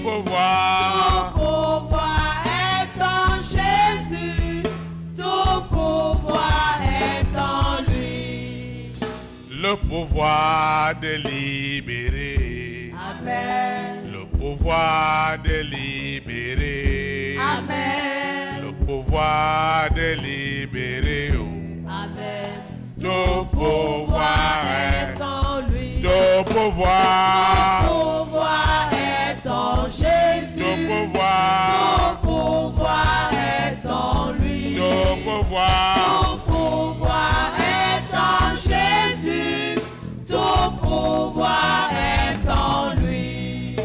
pouvoir est en Jésus, tout pouvoir est en lui. Le pouvoir de libérer. Amen. Le pouvoir de libérer. Amen. Le pouvoir de libérer. Amen. Tout pouvoir est en lui. Tout pouvoir. Tout pouvoir est en Jésus. Tout pouvoir. Tout pouvoir est en lui. Tout pouvoir. Tout pouvoir est en Jésus. Tout pouvoir est en lui.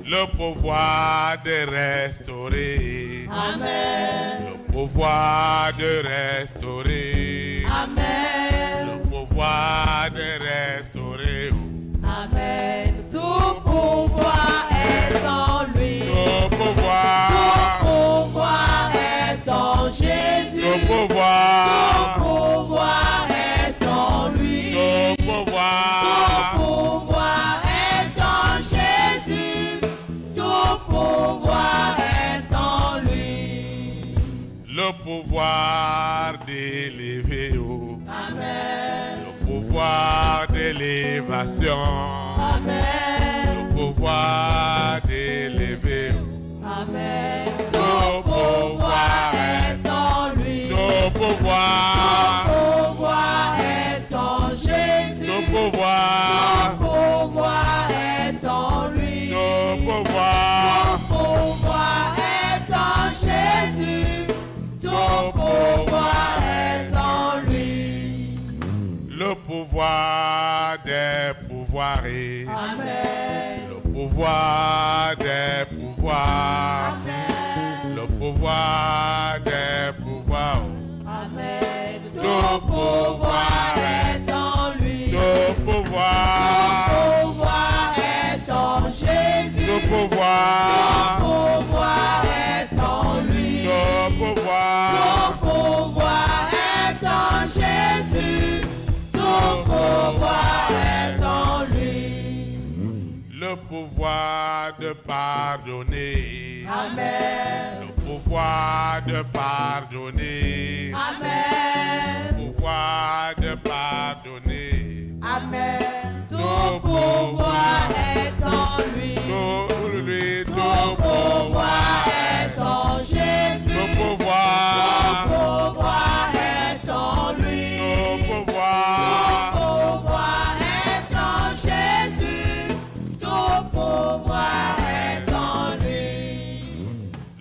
Le pouvoir de restaurer. Amen. Le pouvoir de restaurer. Amen. Le pouvoir de restaurer. Amen. Tout pouvoir est en lui. Tout pouvoir. Tout pouvoir est en Jésus. Tout pouvoir. Tout pouvoir est en lui. Tout pouvoir. Tout pouvoir est en Jésus. Tout pouvoir est en lui. Le pouvoir d'élever. Amen. Le pouvoir d'élévation. Amen. Le pouvoir d'élever. Amen. Tout Tout pouvoir est en lui. Tout pouvoir. Tout pouvoir est en Jésus. Tout pouvoir. Tout pouvoir est en lui. Tout pouvoir. Tout pouvoir est en Jésus. Tout pouvoir est en lui. Le pouvoir des pouvoirs. Amen. Le pouvoir des pouvoirs. Amen. Le pouvoir des pouvoirs. Amen. Tout Tout pouvoir est en lui. Tout pouvoir. Tout pouvoir est en Jésus. Tout pouvoir. Tout pouvoir est en lui. Tout pouvoir. Tout pouvoir est en Jésus. Tout pouvoir est en lui. Le pouvoir de pardonner. Amen. Le pouvoir de pardonner. Amen. Le pouvoir de pardonner. Amen. Tout pouvoir est en lui. Tout lui, Tout tout pouvoir est en Jésus. Tout pouvoir. Tout pouvoir est en lui. Tout pouvoir. Tout pouvoir est en Jésus. Tout pouvoir est en lui.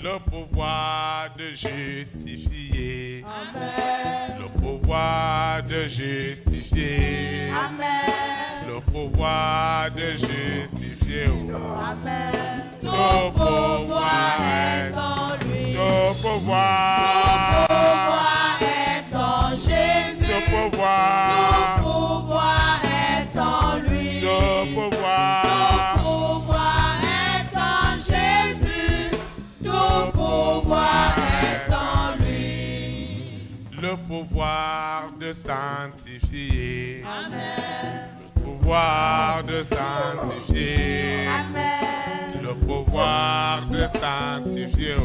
Le pouvoir de justifier. Amen. Le pouvoir de justifier. Amen. Le pouvoir de justifier. Amen. Tout Tout pouvoir est en lui. Tout pouvoir. Pouvoir est en Jésus. Tout pouvoir. Tout pouvoir est en lui. Tout pouvoir. Tout pouvoir est en Jésus. Tout pouvoir est en lui. Le pouvoir de sanctifier. Amen. Le pouvoir de sanctifier. Amen. Le pouvoir de sanctifier.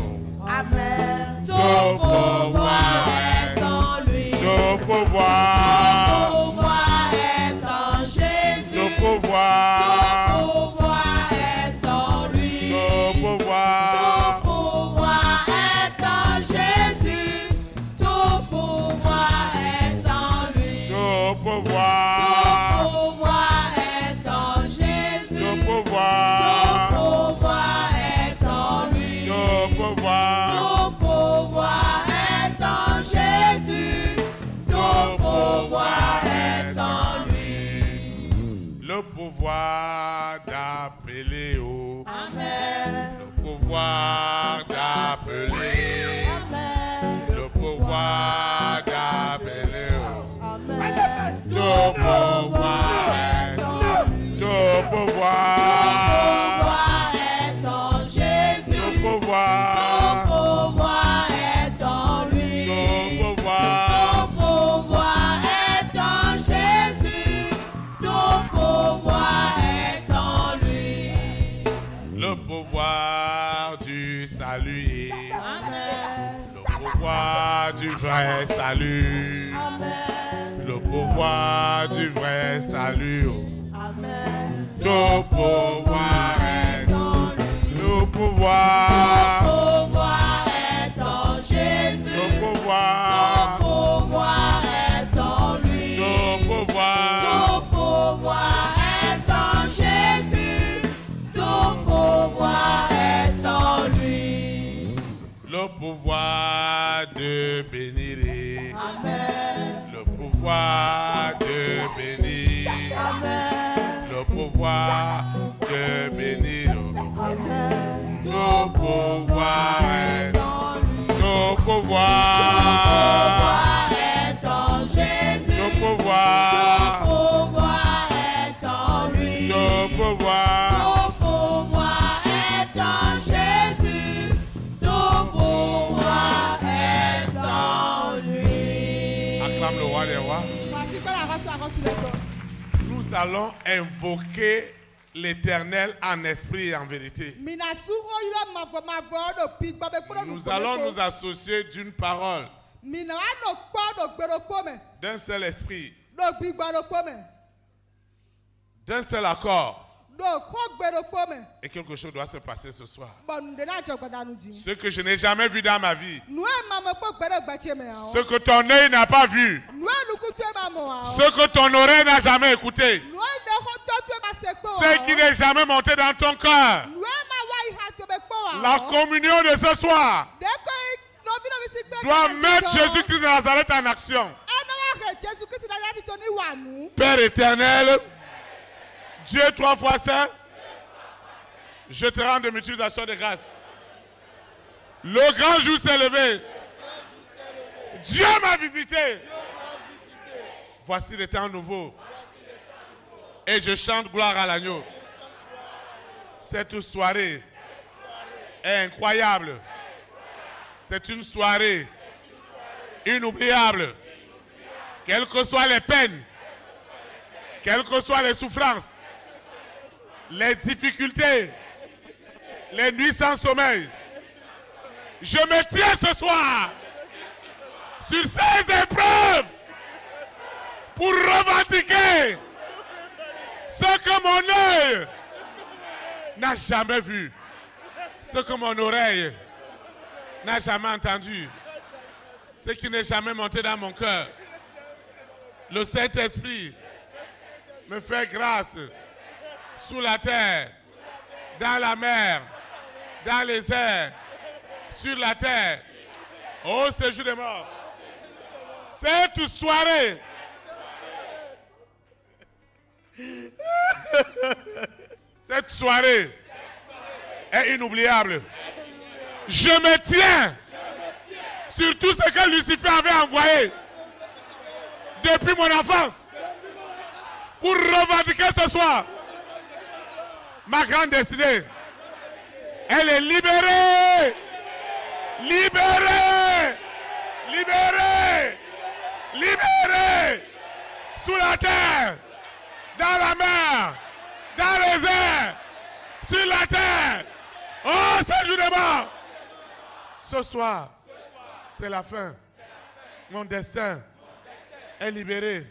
Amen. Tout Tout pouvoir est en lui. Tout pouvoir. Tout pouvoir est en Jésus. Tout pouvoir. Tout pouvoir est en lui. Tout pouvoir. Tout pouvoir est en Jésus. Tout pouvoir est en lui. Tout Tout pouvoir. pouvoir est en Jésus. Tout Tout pouvoir. pouvoir est en lui. Tout pouvoir. Tout pouvoir est en Jésus. Tout pouvoir Le pouvoir du salut. Amen. Le pouvoir du vrai salut. Amen. Le pouvoir du vrai salut. Amen. Le pouvoir est en lui. le pouvoir. Ton pouvoir est en Jésus. Le Ton pouvoir. pouvoir est en lui. Le pouvoir. Ton pouvoir est en Jésus. Ton pouvoir est en lui. Le pouvoir de bénir. Amen. Le pouvoir de bénir. Amen. Le pouvoir de bénir. Amen. Le pouvoir est En lui. le pouvoir. Pouvoir est en Jésus. Le pouvoir. Pouvoir est en lui. Le pouvoir. Ton pouvoir est en Jésus. Ton pouvoir est en lui. Acclame le roi des rois. Nous allons invoquer l'Éternel en esprit et en vérité. Nous allons nous associer d'une parole, d'un seul esprit, d'un seul accord. Et quelque chose doit se passer ce soir. Ce que je n'ai jamais vu dans ma vie. Ce que ton œil n'a pas vu. Ce que ton oreille n'a jamais écouté. Ce qui n'est jamais monté dans ton cœur. La communion de ce soir doit mettre Jésus-Christ de Nazareth en action. Père éternel, Dieu 3 fois saint, je te rends de multiples actions de grâce. Le grand jour s'est levé. Dieu m'a visité. Voici le temps nouveau. Et je chante gloire à l'agneau. Cette soirée est incroyable. C'est une soirée inoubliable. Quelles que soient les peines, quelles que soient les souffrances, les difficultés, les nuits sans sommeil, je me tiens ce soir sur ces épreuves pour revendiquer ce que mon œil n'a jamais vu, ce que mon oreille n'a jamais entendu, ce qui n'est jamais monté dans mon cœur. Le Saint-Esprit me fait grâce sous la terre, dans la mer, dans les airs, sur la terre, au séjour des morts. Cette soirée, cette soirée est inoubliable. Je me tiens sur tout ce que Lucifer avait envoyé depuis mon enfance pour revendiquer ce soir ma grande destinée. Elle est libérée. Libérée. Libérée. Libérée. Sous la terre, dans la mer, dans les airs, sur la terre. Oh, séjour des morts. Ce soir, c'est la fin. Mon destin est libéré.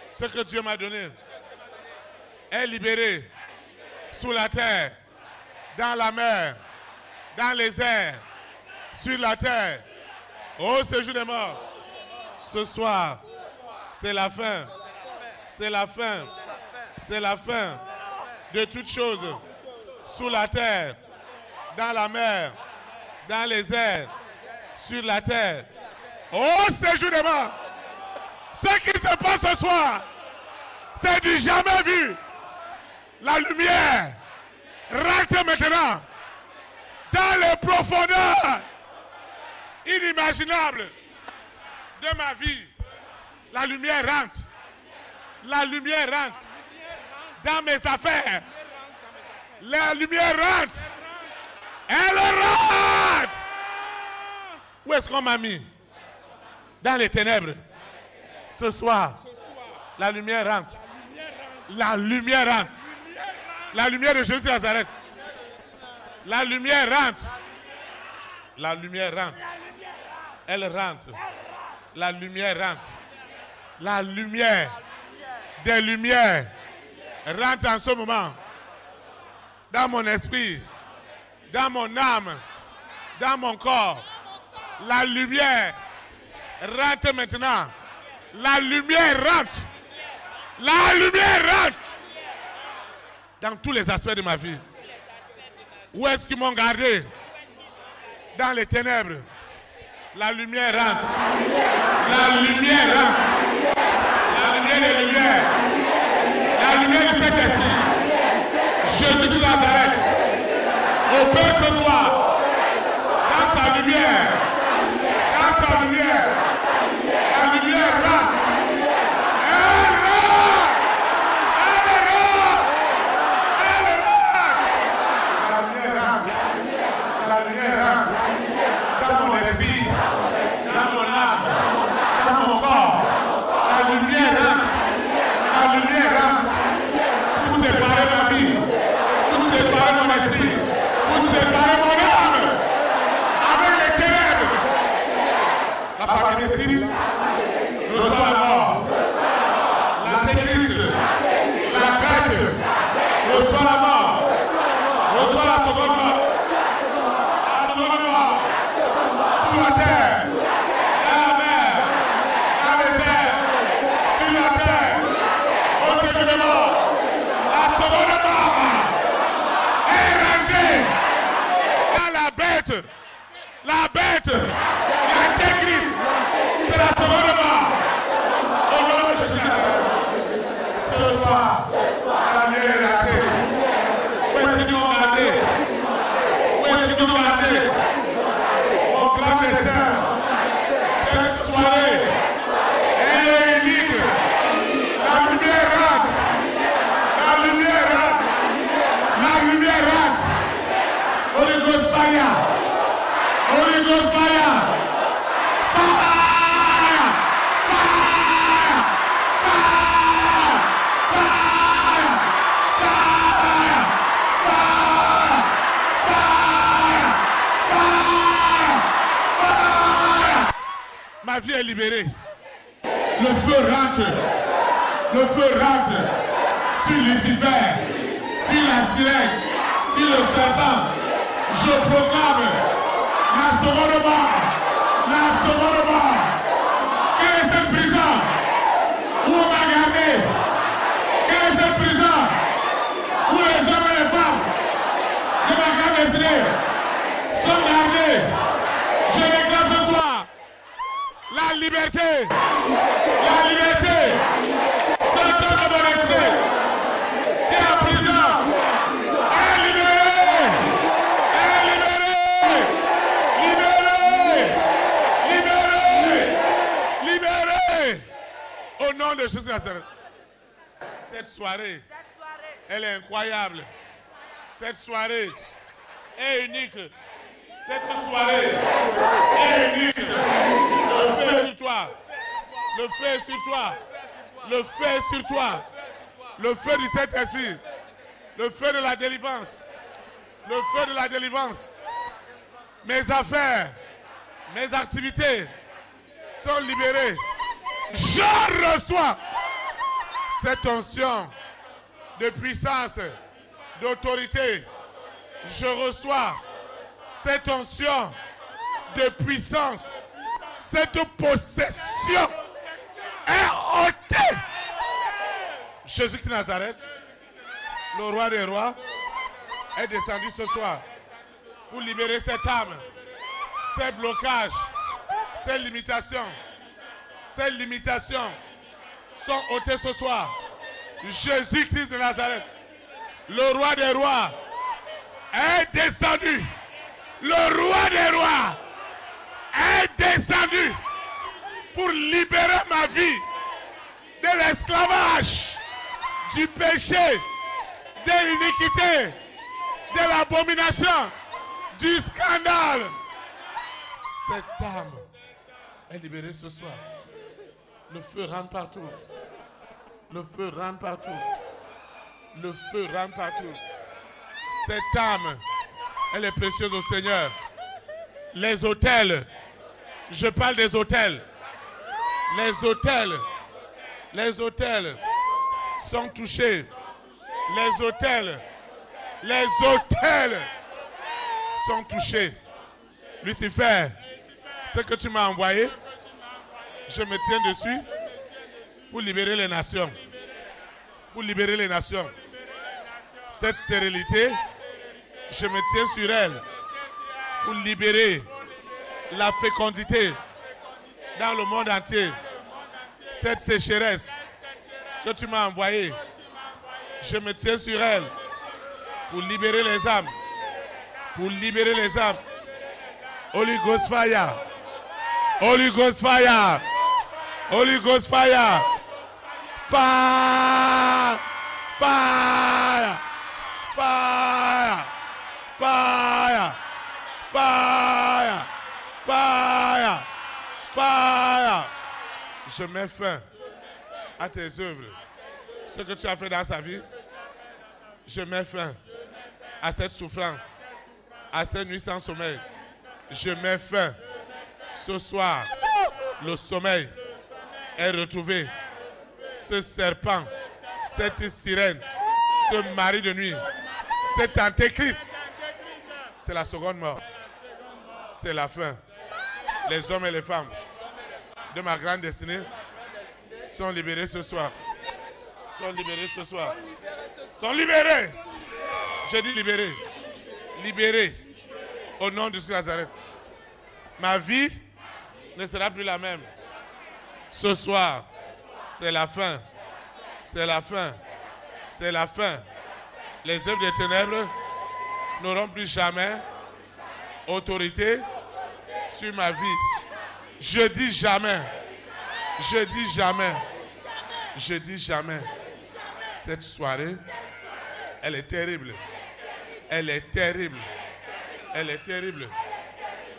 Ce que Dieu m'a donné est libéré. Sous la terre, dans la mer, dans les airs, sur la terre. Oh, séjour des morts. Ce soir, c'est la fin. C'est la fin. C'est la fin de toutes choses. Sous la terre, dans la mer, dans les airs, sur la terre. Oh, séjour des morts. Ce qui se passe ce soir, c'est du jamais vu. La lumière rentre maintenant dans les profondeurs inimaginables de ma vie. La lumière rentre. La lumière rentre dans mes affaires. La lumière rentre. Elle rentre. Où est-ce qu'on m'a mis? Dans les ténèbres. Ce soir, la lumière rentre. La lumière rentre. La lumière de Jésus de Nazareth La lumière rentre. La lumière rentre. Elle rentre. La lumière rentre. La lumière des lumières rentre en ce moment. Dans mon esprit. Dans mon âme. Dans mon corps. La lumière rentre maintenant. La lumière rentre. La lumière rentre. Dans tous les aspects de ma vie. Où est-ce qu'ils m'ont gardé? Dans les ténèbres. La lumière rentre. La lumière rentre. La lumière des lumières. La lumière du Saint-Esprit. Jésus de Nazareth. Au Père ce soir. Dans sa lumière. Dans sa lumière. La lumière rentre. La lumière rentre dans mon esprit, dans mon âme, dans mon corps. La lumière rentre. La lumière rentre. Pour séparer ma vie, pour séparer mon esprit, pour séparer mon âme avec les ténèbres. La famille des six reçoit la mort. L'antéchrist, la bête reçoit la mort, reçoit la seconde mort. Sur la terre, dans la mer, dans les airs, sur la terre, au second mort, la seconde mort est rangée dans la bête, l'antéchrist, c'est la seconde mort. Au nom de Jésus, ce soir, la lumière est ratée. Où est-ce qu'ils ont gardé? Où est-ce qu'ils ont gardé? Cette soirée, elle est unique. La lumière rentre. La lumière rentre. La lumière rentre. Holy Ghost fire. Holy Ghost fire. Fire. Fire. Fire. Fire. Fire. Fire. Ma vie est libérée. Le feu rentre. Le feu rentre sur Lucifer, sur la sirène, sur le serpent. Je proclame la seconde mort. La seconde mort. Quelle est cette prison où on m'a gardé? Quelle est cette prison où les hommes et les femmes de ma grande destinée sont gardés? Je déclare ce soir la liberté. La liberté. Cet homme de mon esprit qui est en prison est libéré. Est libéré. Libéré. Libéré. Libéré. Au nom de Jésus Nazareth. Cette soirée, elle est incroyable. Cette soirée est unique. Cette soirée est unique. Le feu est sur toi. Le feu est sur toi. Le feu est sur toi. Le feu du Saint-Esprit. Le feu de la délivrance. Le feu de la délivrance. Mes affaires, mes activités sont libérées. Je reçois cette onction de puissance, d'autorité. Je reçois cette onction de puissance, cette possession est ôtée. Jésus de Nazareth, le roi des rois, est descendu ce soir pour libérer cette âme, ces blocages, ces limitations. Ces limitations sont ôtées ce soir. Jésus-Christ de Nazareth, le roi des rois, est descendu. Le roi des rois est descendu pour libérer ma vie de l'esclavage, du péché, de l'iniquité, de l'abomination, du scandale. Cette âme est libérée ce soir. Le feu rentre partout. Le feu rentre partout. Le feu rentre partout. Cette âme Elle est précieuse au Seigneur. Les autels. Je parle des autels. Les autels. Les autels sont touchés. Les autels. Les autels sont touchés. Lucifer, ce que tu m'as envoyé, je me tiens dessus pour libérer les nations. Pour libérer les nations. Cette stérilité, je me tiens sur elle pour libérer la fécondité dans le monde entier. Cette sécheresse que tu m'as envoyée, je me tiens sur elle pour libérer les âmes. Pour libérer les âmes. Holy Ghost fire. Holy Ghost fire. Holy Ghost fire. Fire. Fire. Fire. Fire. Fire. Fire. Fire. Je mets fin à tes œuvres. Ce que tu as fait dans sa vie, je mets fin à cette souffrance, à cette nuit sans sommeil. Je mets fin. Ce soir, le sommeil est retrouvé. Ce serpent, cette sirène, ce mari de nuit, cet antéchrist, c'est la seconde mort. C'est la fin. Les hommes et les femmes de ma grande destinée sont libérés ce soir. Sont libérés ce soir. Sont libérés. Je dis libérés. Libérés. Au nom de Jésus de Nazareth. Ma vie ne sera plus la même. Ce soir, c'est la fin. C'est la fin. C'est la fin. Les œuvres des ténèbres n'auront plus jamais autorité sur ma vie. Je dis jamais. Je dis jamais. Je dis jamais. Cette soirée, elle est terrible. Elle est terrible. Elle est terrible.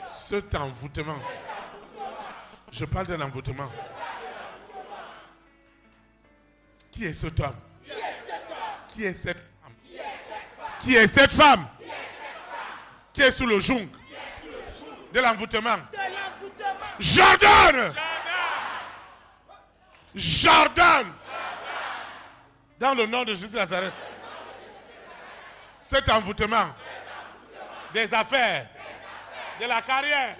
Cet envoûtement. Je parle d'un envoûtement. Qui est cet homme? Qui est cette femme? Qui est cette femme? Qui est sous le joug de l'envoûtement? J'ordonne! J'ordonne! Dans le nom de Jésus de Nazareth. Cet envoûtement des affaires, de la carrière,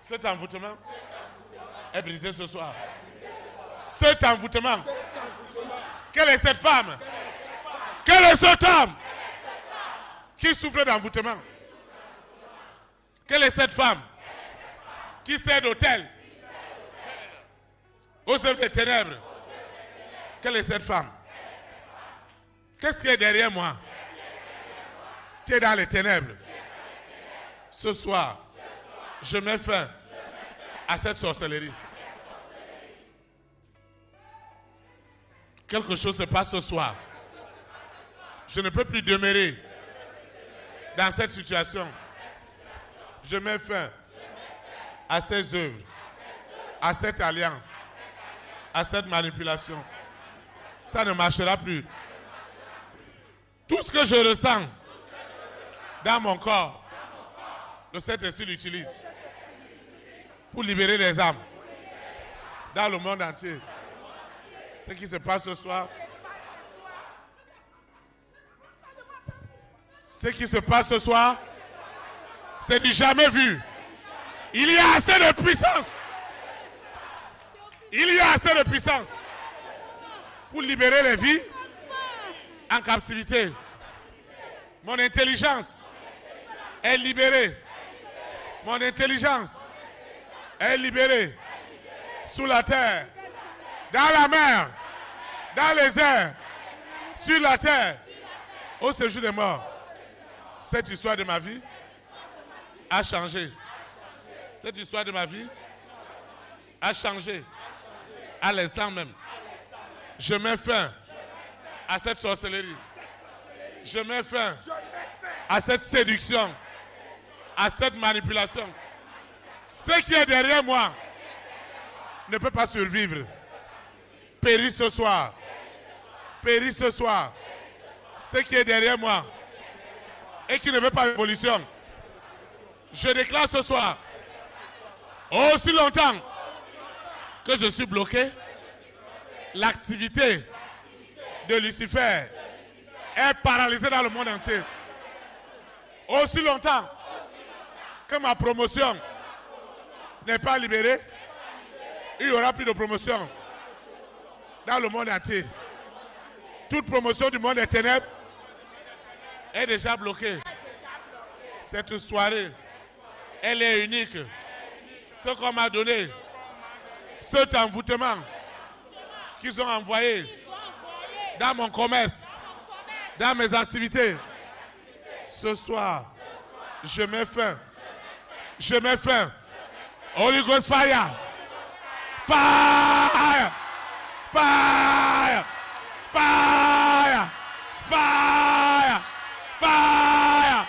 cet envoûtement est brisé ce soir. Cet envoûtement. Quelle est cette femme? Quel est cet homme qui souffre d'envoûtement? Quelle est cette femme qui sert d'autel aux œuvres des ténèbres? Quelle est cette femme? Qu'est-ce qui est derrière moi? Qui est dans les ténèbres? Ce soir, je mets fin à cette sorcellerie. Quelque chose se passe ce soir. Je ne peux plus demeurer dans cette situation. Je mets fin à ces œuvres, à cette alliance, à cette manipulation. Ça ne marchera plus. Tout ce que je ressens dans mon corps, le Saint-Esprit l'utilise pour libérer les âmes dans le monde entier. Ce qui se passe ce soir, ce qui se passe ce soir, c'est du jamais vu. Il y a assez de puissance. Il y a assez de puissance pour libérer les vies en captivité. Mon intelligence est libérée. Mon intelligence est libérée sous la terre, dans la mer, dans les airs, sur la terre, au séjour des morts. Cette histoire de ma vie a changé. Cette histoire de ma vie a changé à l'instant même. Je mets fin à cette sorcellerie. Je mets fin à cette séduction, à cette manipulation. Ce qui est derrière moi ne peut pas survivre. Péris ce soir. Péris ce soir. Ce qui est derrière moi et qui ne veut pas l'évolution. Je déclare ce soir, aussi longtemps que je suis bloqué, l'activité de Lucifer est paralysée dans le monde entier. Aussi longtemps que ma promotion n'est pas libérée, il n'y aura plus de promotion dans le monde entier. Toute promotion du monde des ténèbres est déjà bloquée. Cette soirée, elle est unique. Ce qu'on m'a donné, cet envoûtement qu'ils ont envoyé dans mon commerce, dans mes activités, ce soir, je mets fin. Je mets fin. Holy Ghost fire. Fire. Fire. Fire. Fire. Fire.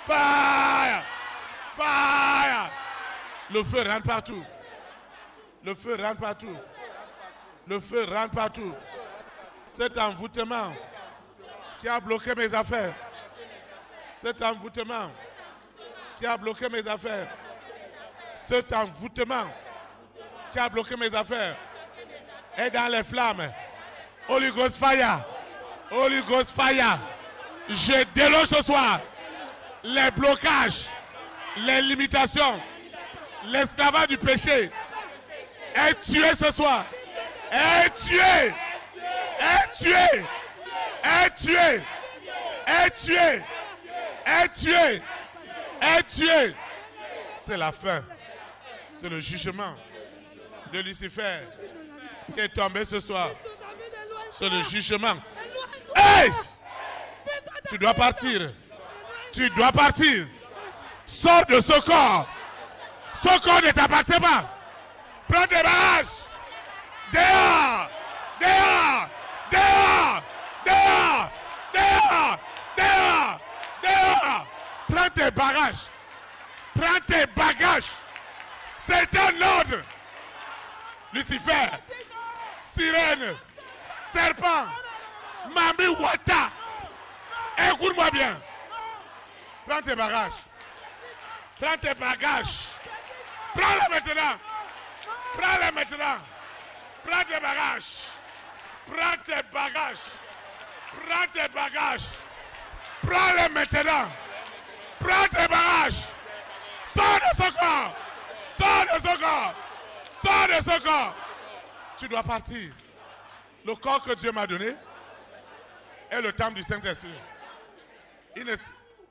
Fire. Fire. Le feu rentre partout. Le feu rentre partout. Le feu rentre partout. Cet envoûtement qui a bloqué mes affaires. Cet envoûtement qui a bloqué mes affaires. Cet envoûtement qui a bloqué mes affaires est dans les flammes. Holy Ghost fire. Holy Ghost fire. Je déloge ce soir les blocages, les limitations, l'esclavage du péché est tué ce soir. Est tué. Est tué. Est tué. Est tué. Est tué. Est tué. C'est la fin. C'est le jugement de Lucifer qui est tombé ce soir. C'est le jugement. Hey! Tu dois partir. Tu dois partir. Sors de ce corps. Ce corps ne t'appartient pas. Prends tes bagages. Dehors. Dehors. Dehors. Dehors. Dehors. Dehors. Dehors. Prends tes bagages. Prends tes bagages. C'est un ordre. Lucifer. Sirène. Serpent. Mami Wata. Écoute-moi bien. Prends tes bagages. Prends tes bagages. Prends-les maintenant. Prends-les maintenant. Prends tes bagages. Prends tes bagages. Prends tes bagages. Prends-les maintenant. Prends tes bagages. Sors de ce corps. Sors de ce corps. Sors de ce corps. Tu dois partir. Le corps que Dieu m'a donné est le temple du Saint-Esprit.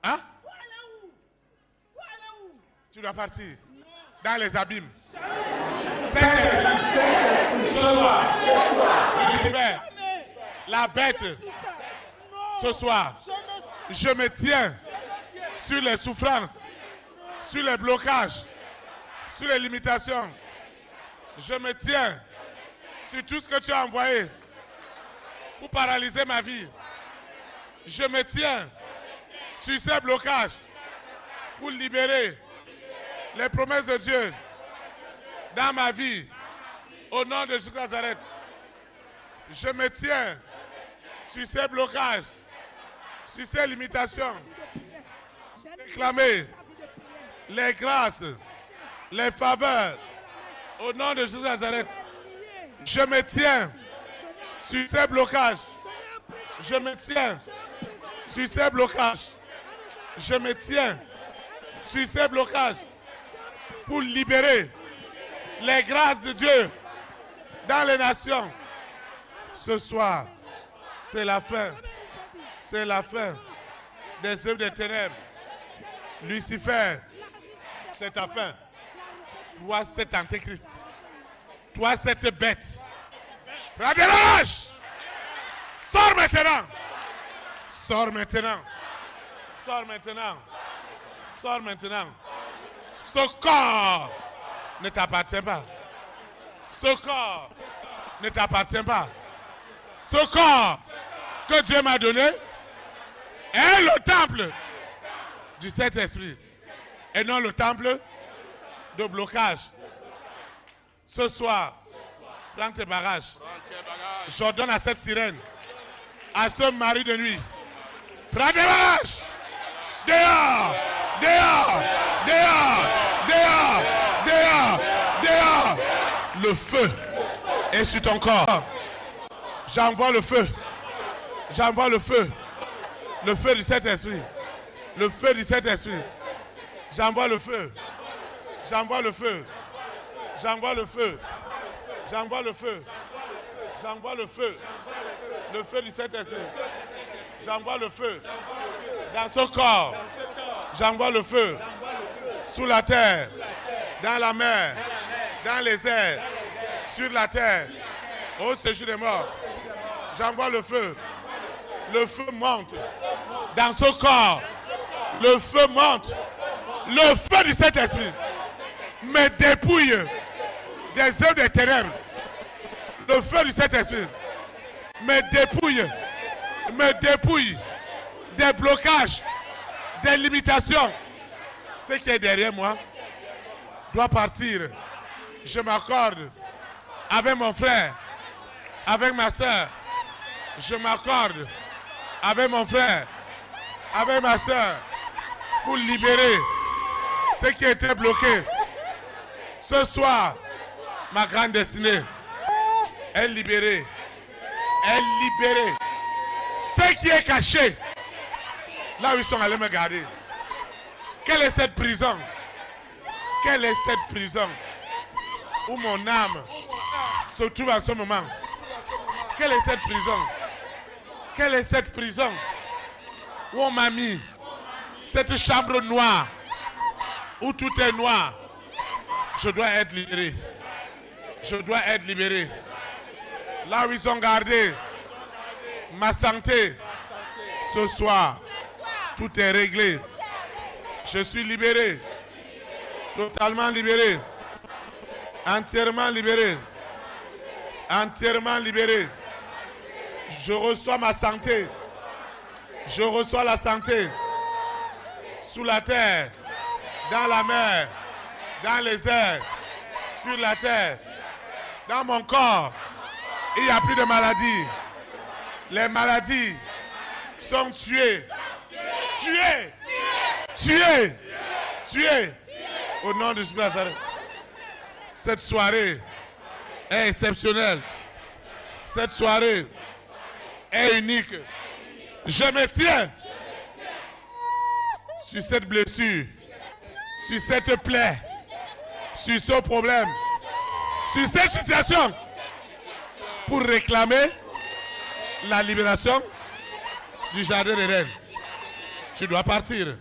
Hein? Tu dois partir dans les abîmes. La bête, ce soir, je me tiens sur les souffrances, sur les blocages, sur les limitations. Je me tiens sur tout ce que tu as envoyé pour paralyser ma vie. Je me tiens sur ces blocages pour libérer les promesses de Dieu dans ma vie. Au nom de Jésus de Nazareth, je me tiens sur ces blocages, sur ces limitations. Réclamer les grâces, les faveurs. Au nom de Jésus de Nazareth, je me tiens sur ces blocages. Je me tiens sur ces blocages. Je me tiens sur ces blocages pour libérer les grâces de Dieu dans les nations. Ce soir, c'est la fin. C'est la fin des œuvres des ténèbres. Lucifer, c'est ta fin. Toi, cet antéchrist. Toi, cette bête. Prends de l'âge. Sors maintenant. Sors maintenant. Sors maintenant. Sors maintenant. Ce corps ne t'appartient pas. Ce corps ne t'appartient pas. Ce corps que Dieu m'a donné est le temple du Saint-Esprit et non le temple de blocage. Ce soir, prends tes bagages. J'ordonne à cette sirène, à ce mari de nuit, prends tes bagages. feu est sur ton corps. J'envoie le feu. J'envoie le feu. Le feu du Saint-Esprit. Le feu du Saint-Esprit. J'envoie le feu. J'envoie le feu. J'envoie le feu. J'envoie le feu. J'envoie le feu. Le feu du Saint-Esprit. J'envoie le feu. Dans ce corps. J'envoie le feu. Sous la terre. Dans la mer. Dans les airs. Sur la terre. Au séjour des morts. J'envoie le feu. Le feu monte. Dans ce corps. Le feu monte. Le feu du Saint-Esprit me dépouille des œuvres des ténèbres. Le feu du Saint-Esprit me dépouille des blocages, des limitations. Ce qui est derrière moi doit partir. Je m'accorde avec mon frère, avec ma soeur. Je m'accorde avec mon frère, avec ma soeur, pour libérer ce qui était bloqué. Ce soir, ma grande destinée est libérée. Est libérée. Ce qui est caché, là où ils sont allés me garder. Quelle est cette prison? Quelle est cette prison où mon âme se trouve en ce moment? Quelle est cette prison? Quelle est cette prison où on m'a mis? Cette chambre noire où tout est noir. Je dois être libéré. Je dois être libéré. Là où ils ont gardé ma santé, ce soir, tout est réglé. Je suis libéré. Totalement libéré. Entièrement libéré. Entièrement libéré. Je reçois ma santé. Je reçois la santé. Sous la terre, dans la mer, dans les airs, sur la terre, dans mon corps, il n'y a plus de maladies. Les maladies sont tuées. Tuées. Tuées. Tuées. Au nom de Jésus Nazareth. Cette soirée est exceptionnelle. Cette soirée est unique. Je me tiens sur cette blessure, sur cette plaie, sur ce problème, sur cette situation, pour réclamer la libération du jardin d'Éden. Tu dois partir.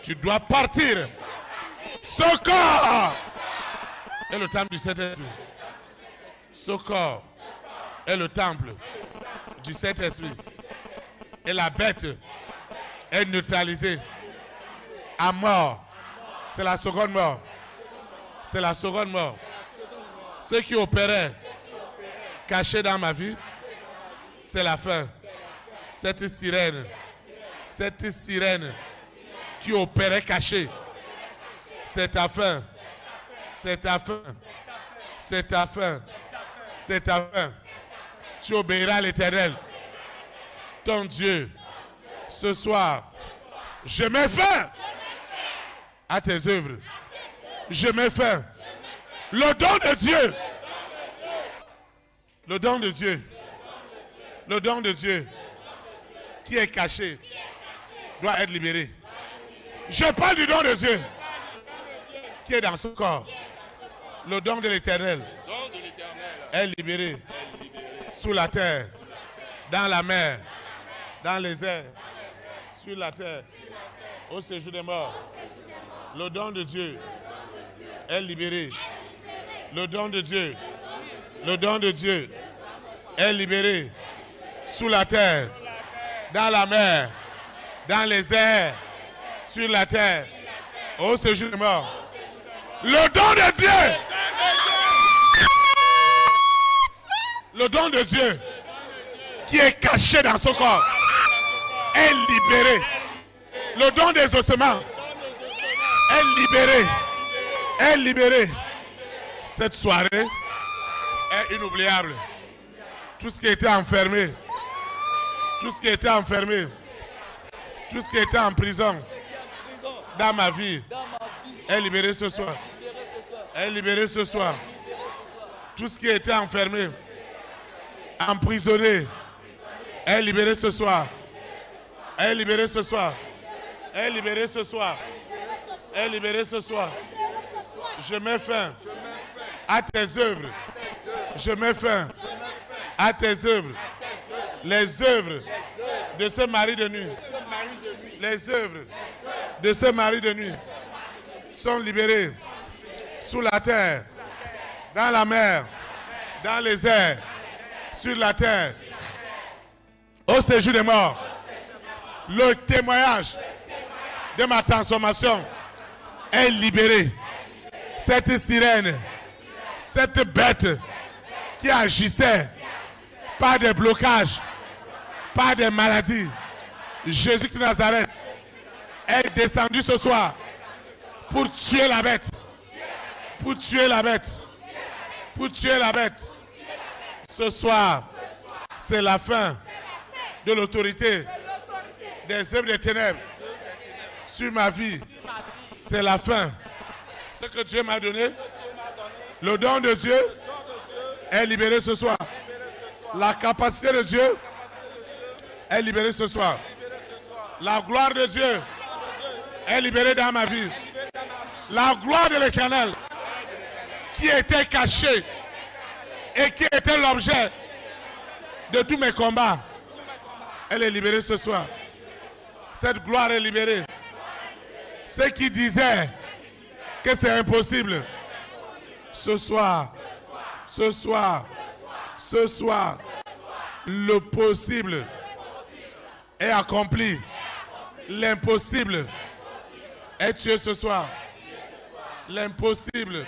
Tu dois partir. Ce corps est le temple du Saint-Esprit. Ce corps est le temple du Saint-Esprit. Et la bête est neutralisée. À mort. C'est la seconde mort. C'est la seconde mort. Ceux qui opéraient cachés dans ma vie, c'est la fin. Cette sirène qui opérait cachée, c'est ta fin. C'est ta fin. C'est ta fin. C'est ta fin. Tu obéiras à l'Éternel, ton Dieu. Ce soir, je mets fin à tes œuvres. Je mets fin. Le don de Dieu. Le don de Dieu. Le don de Dieu qui est caché doit être libéré. Je parle du don de Dieu qui est dans ce corps. Le don de l'Éternel est libéré sous la terre, dans la mer, dans les airs, sur la terre, au séjour des morts. Le don de Dieu est libéré. Le don de Dieu. Le don de Dieu est libéré sous la terre, dans la mer, dans les airs, sur la terre, au séjour des morts. Le don de Dieu. Le don de Dieu qui est caché dans son corps est libéré. Le don des ossements est libéré. Est libéré. Cette soirée est inoubliable. Tout ce qui était enfermé, tout ce qui était enfermé, tout ce qui était en prison dans ma vie est libéré ce soir. Est libéré ce soir. Tout ce qui était enfermé, emprisonné, est libéré ce soir. Est libéré ce soir. Est libéré ce soir. Est libéré ce soir. Je mets fin à tes œuvres. Je mets fin à tes œuvres. Les œuvres de ce mari de nuit. Les œuvres de ce mari de nuit sont libérées sous la terre, dans la mer, dans les airs, sur la terre, au séjour des morts. Le témoignage de ma transformation est libéré. Cette sirène, cette bête qui agissait par des blocages, par des maladies, Jésus de Nazareth est descendu ce soir pour tuer la bête. Pour tuer la bête. Pour tuer la bête. Ce soir, c'est la fin de l'autorité des œuvres des ténèbres sur ma vie. C'est la fin. Ce que Dieu m'a donné, le don de Dieu est libéré ce soir. La capacité de Dieu est libérée ce soir. La gloire de Dieu est libérée dans ma vie. La gloire de l'Éternel qui était cachée et qui était l'objet de tous mes combats, elle est libérée ce soir. Cette gloire est libérée. Ceux qui disaient que c'est impossible, ce soir, le possible est accompli. L'impossible est tué ce soir. L'impossible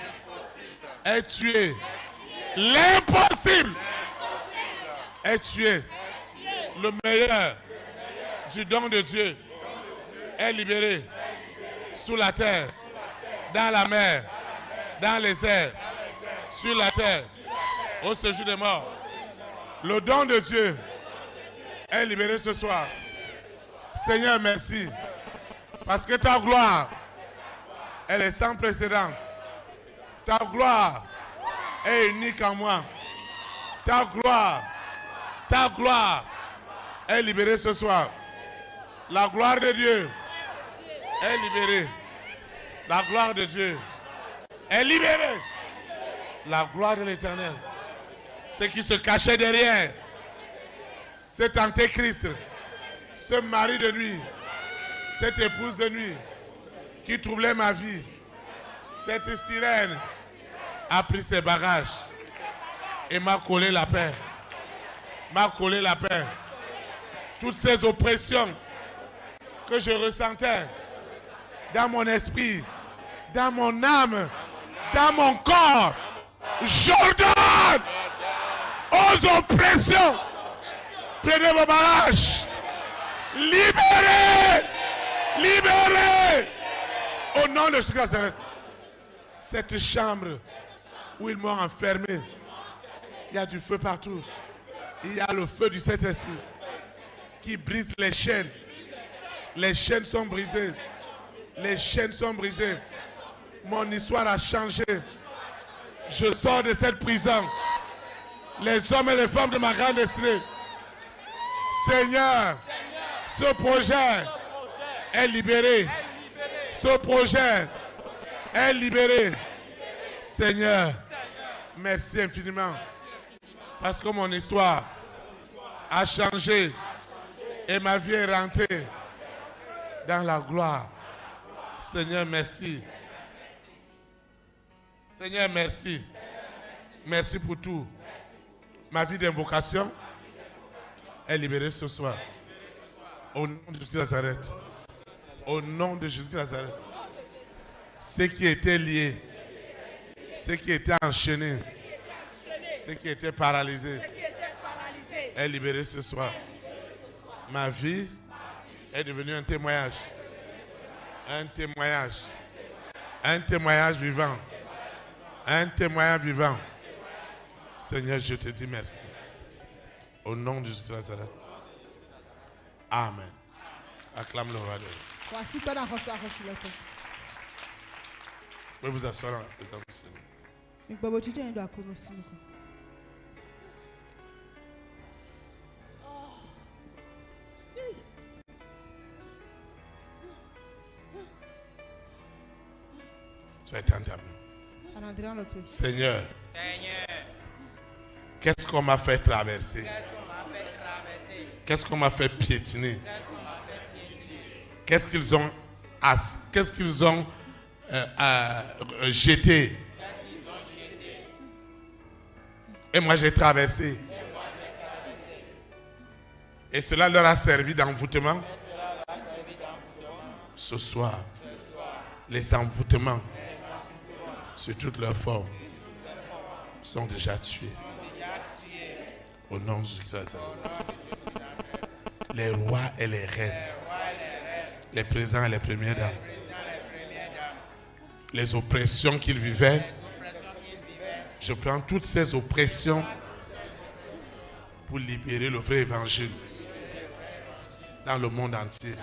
est tué. L'impossible est tué. Le meilleur du don de Dieu est libéré sous la terre, dans la mer, dans les airs, sur la terre, au séjour des morts. Le don de Dieu est libéré ce soir. Seigneur, merci. Parce que ta gloire, elle est sans précédent. Ta gloire est unique en moi. Ta gloire est libérée ce soir. La gloire de Dieu est libérée. La gloire de Dieu est libérée. La gloire de l'Éternel. Ce qui se cachait derrière cet antéchrist, ce mari de nuit, cette épouse de nuit qui troublait ma vie, cette sirène a pris ses bagages et m'a collé la paix. M'a collé la paix. Toutes ces oppressions que je ressentais dans mon esprit, dans mon âme, dans mon corps, j'ordonne aux oppressions, prenez vos bagages, libérez, libérez, au nom de Jésus Christ. Cette chambre où ils m'ont enfermé, il y a du feu partout. Il y a le feu du Saint-Esprit qui brise les chaînes. Les chaînes sont brisées. Les chaînes sont brisées. Mon histoire a changé. Je sors de cette prison. Les hommes et les femmes de ma grande destinée. Seigneur, ce projet est libéré. Ce projet est libéré. Seigneur, merci infiniment. Parce que mon histoire a changé et ma vie est rentrée dans la gloire. Seigneur, merci. Seigneur, merci. Merci pour tout. Ma vie d'invocation est libérée ce soir. Au nom de Jésus de Nazareth. Au nom de Jésus de Nazareth. Ce qui était lié, ce qui était enchaîné, ce qui était paralysé est libéré ce soir. Ma vie est devenue un témoignage. Un témoignage. Un témoignage vivant. Un témoignage vivant. Seigneur, je te dis merci. Au nom de Jésus de Nazareth. Amen. Acclame le roi de Dieu. Vous pouvez vous asseoir en la présence du Seigneur. Tu vas t'entamer. Seigneur, qu'est-ce qu'on m'a fait traverser? Qu'est-ce qu'on m'a fait piétiner? Qu'est-ce qu'ils ont jeté? Et moi j'ai traversé. Et cela leur a servi d'envoûtement. Ce soir, les envoûtements sur toutes leurs formes sont déjà tués. Au nom de Jésus. Les rois et les reines, les présidents et les premières dames, les oppressions qu'ils vivaient, je prends toutes ces oppressions pour libérer le vrai évangile dans le monde entier.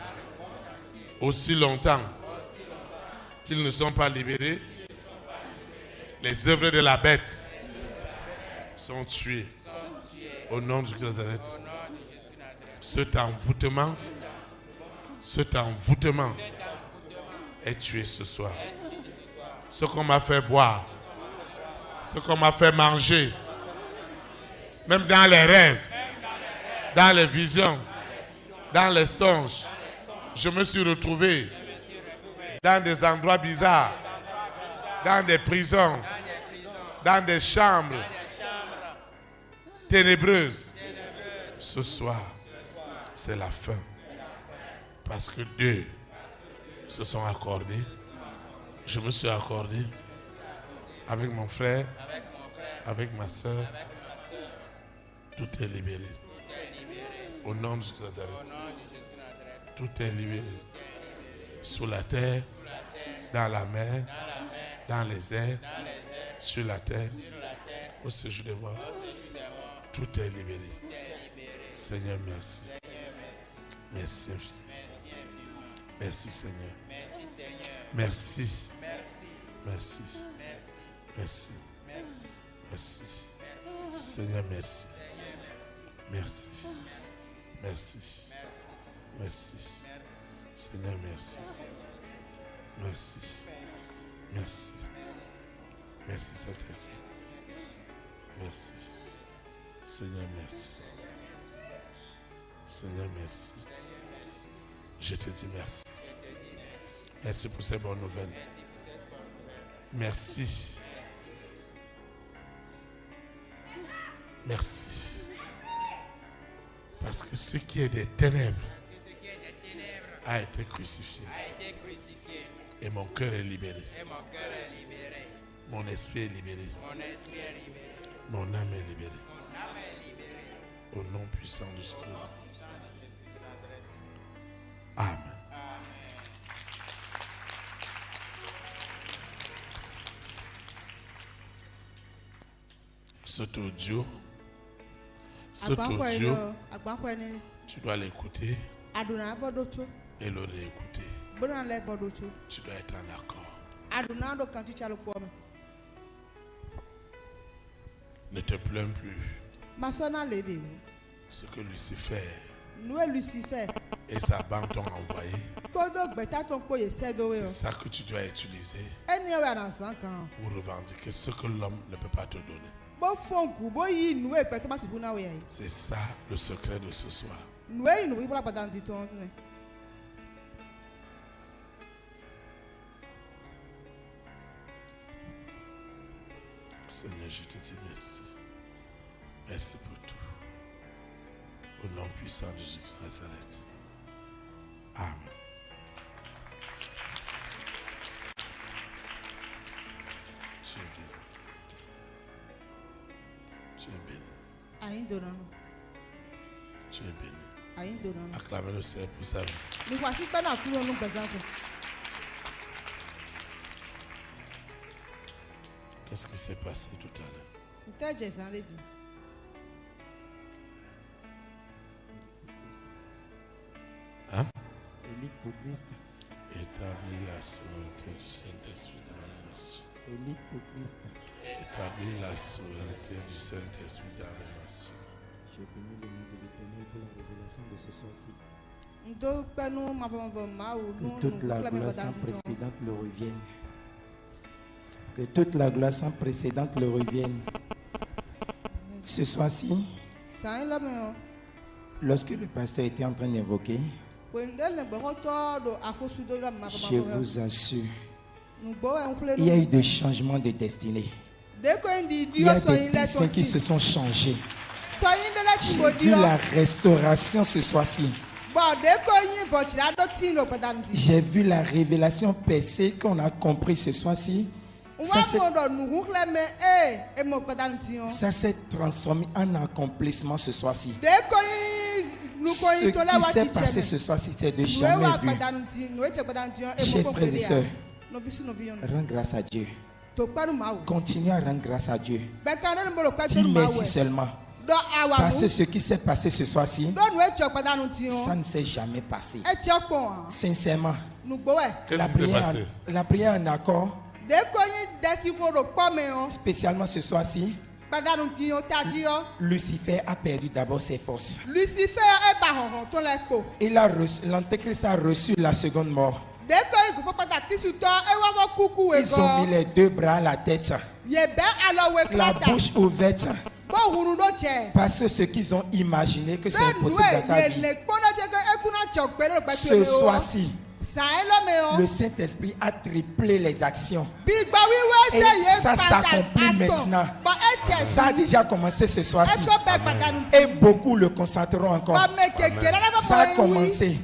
Aussi longtemps qu'ils ne sont pas libérés, les œuvres de la bête sont tuées. Au nom de Jésus de Nazareth. Cet envoûtement est tué ce soir. Ce qu'on m'a fait boire, ce qu'on m'a fait manger, même dans les rêves, dans les visions, dans les songes, je me suis retrouvé dans des endroits bizarres, dans des prisons, dans des chambres ténébreuses. Ce soir, c'est la fin. Parce que deux se sont accordés. Je me suis accordé avec mon frère, avec ma soeur. Tout est libéré. Au nom de Jésus de Nazareth. Tout est libéré. Sous la terre, dans la mer, dans les airs, sur la terre, au séjour des morts. Tout est libéré. Seigneur, merci. Merci. Merci, Seigneur. Merci. Merci. Merci. Merci. Seigneur, merci. Merci. Merci. Merci. Seigneur, merci. Merci. Merci. Merci, Saint-Esprit. Merci. Seigneur, merci. Seigneur, merci. Je te dis merci. Merci pour ces bonnes nouvelles. Merci. Merci. Parce que ce qui est des ténèbres a été crucifié. Et mon cœur est libéré. Mon esprit est libéré. Mon âme est libérée. Au nom puissant de Jésus. Amen. Cet audio, tu dois l'écouter et le réécouter. Tu dois être en accord. Ne te plains plus. Ce que Lucifer et sa bande t'ont envoyé, c'est ça que tu dois utiliser pour revendiquer ce que l'homme ne peut pas te donner. C'est ça le secret de ce soir. Seigneur, je te dis merci. Merci pour tout. Au nom puissant de Jésus de Nazareth. Amen. Tu es béni. Tu es béni. Tu es béni. Acclamez le Seigneur pour sa vie. Qu'est-ce qui s'est passé tout à l'heure? Hein? Établis la souveraineté du Saint-Esprit dans la nation. Établis la souveraineté du Saint-Esprit dans la nation. Je bénis le nom de l'Éternel pour la révélation de ce soir-ci. Que toute la révélation précédente le revienne. Que toute la gloire sans précédente le revienne. Ce soir-ci, Saint l'homme. lorsque le pasteur était en train d'invoquer, je vous assure, il y a eu des changements de destinée. Il y a des destins qui se sont changés. J'ai vu la restauration ce soir-ci. J'ai vu la révélation percée qu'on a compris ce soir-ci. Ça s'est transformé en accomplissement ce soir-ci. Ce qui s'est passé ce soir-ci, c'est de jamais vu. Chers frères et sœurs, rends grâce à Dieu. Continue à rendre grâce à Dieu. Dis merci seulement. Parce que ce qui s'est passé ce soir-ci, ça ne s'est jamais passé. Sincèrement, la prière en accord, spécialement ce soir-ci, Lucifer a perdu d'abord ses forces. L'Antéchrist a reçu la seconde mort. Ils ont mis les deux bras à la tête, la bouche ouverte. Parce que ce qu'ils ont imaginé que c'est impossible dans ta vie. Ce soir-ci, le Saint-Esprit a triplé les actions. Et ça s'accomplit maintenant. Ça a déjà commencé ce soir-ci. Et beaucoup le constateront encore. Ça a commencé.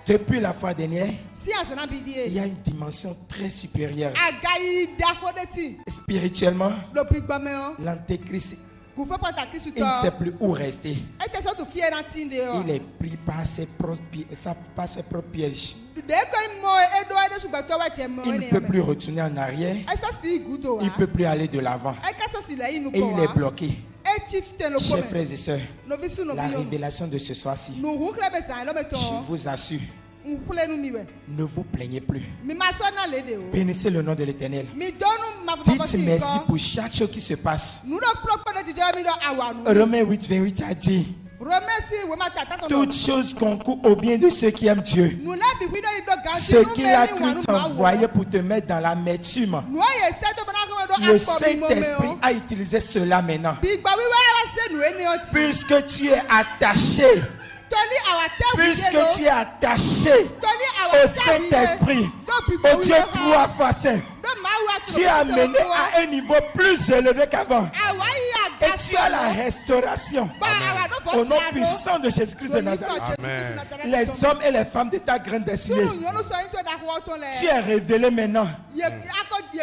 Depuis la fois dernière, il y a une dimension très supérieure. Spirituellement, l'Antéchrist, il ne sait plus où rester. Il est pris par ses propres pièges. Il ne peut plus retourner en arrière. Il ne peut plus aller de l'avant. Et il est bloqué. Chers frères et sœurs, la révélation de ce soir-ci, je vous assure, ne vous plaignez plus. Bénissez le nom de l'Éternel. Dites merci pour chaque chose qui se passe. Romains 8:28 a dit: toutes choses concourent au bien de ceux qui aiment Dieu. Ce qu'il a cru t'envoyer pour te mettre dans l'amertume, le Saint-Esprit a utilisé cela maintenant. Puisque tu es attaché, au Saint-Esprit, au Dieu 3 fois saint, tu es amené à un niveau plus élevé qu'avant. Et tu as la restauration. Au nom puissant de Jésus-Christ de Nazareth. Amen. Les hommes et les femmes de ta grande destinée, tu es révélé maintenant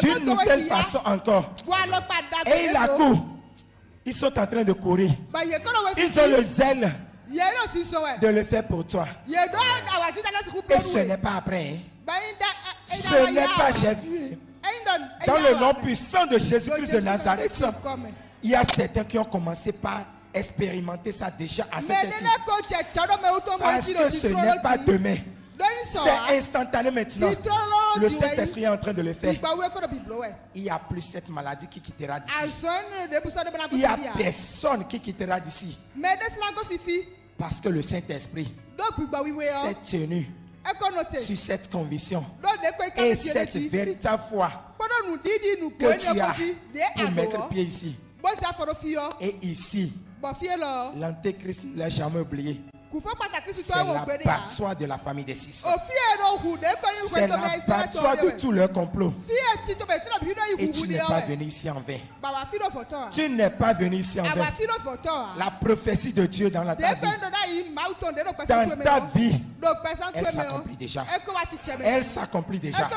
d'une nouvelle façon encore. Et il accourt. Ils sont en train de courir. Ils ont le zèle de le faire pour toi. Et ce n'est pas après. Ce n'est pas, j'ai vu. Dans le nom puissant de Jésus-Christ de Nazareth, il y a certains qui ont commencé par expérimenter ça déjà à cette époque. Parce que ce n'est pas demain. C'est instantané maintenant. Le Saint-Esprit est en train de le faire. Il n'y a plus cette maladie qui quittera d'ici. Il n'y a personne qui quittera d'ici. Parce que le Saint-Esprit s'est tenu sur cette conviction et cette véritable foi que tu as pour mettre pied ici. Et ici, l'Antéchrist ne l'a jamais oublié. C'est l'abattoir de la famille des six. C'est l'abattoir de tout leur complot. Et tu n'es pas venu ici en vain. Tu n'es pas venu ici en vain. La prophétie de Dieu dans ta vie, elle s'accomplit déjà. Elle s'accomplit déjà.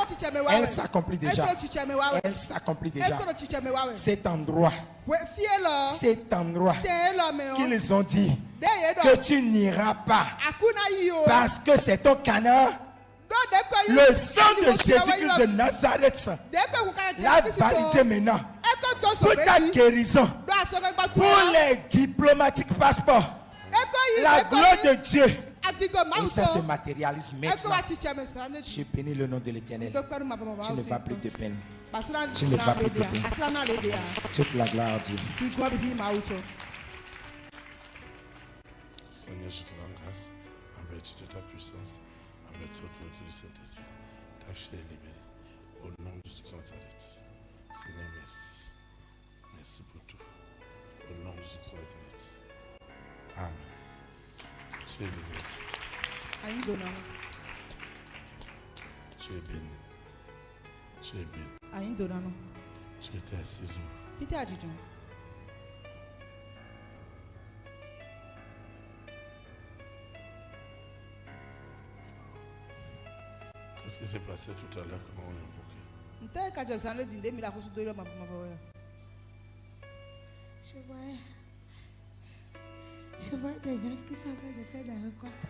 Elle s'accomplit déjà. Elle s'accomplit déjà. Cet endroit qu'ils ont dit que tu n'iras pas parce que c'est ton canard. Le sang de Jésus-Christ de Nazareth l'a validé maintenant pour ta guérison, pour les diplomatiques passeports. La gloire de Dieu. Et ça se matérialise maintenant. Je bénis le nom de l'Éternel. Tu ne vas plus de peine. Tu ne vas plus de peine. Toute la gloire à Dieu. Seigneur, je te rends grâce en vertu de ta puissance, en vertu de l'autorité du Saint-Esprit. Ta fille est libérée. Au nom de Jésus de Nazareth. Seigneur, merci. Merci pour tout. Au nom de Jésus de Nazareth. Amen. Tu es béni. Tu es béni. Tu es béni. Tu étais assis où? Qu'est-ce qui s'est passé tout à l'heure? Comment on a invoqué? Je vois des gens qui sont en train de faire des récoltes.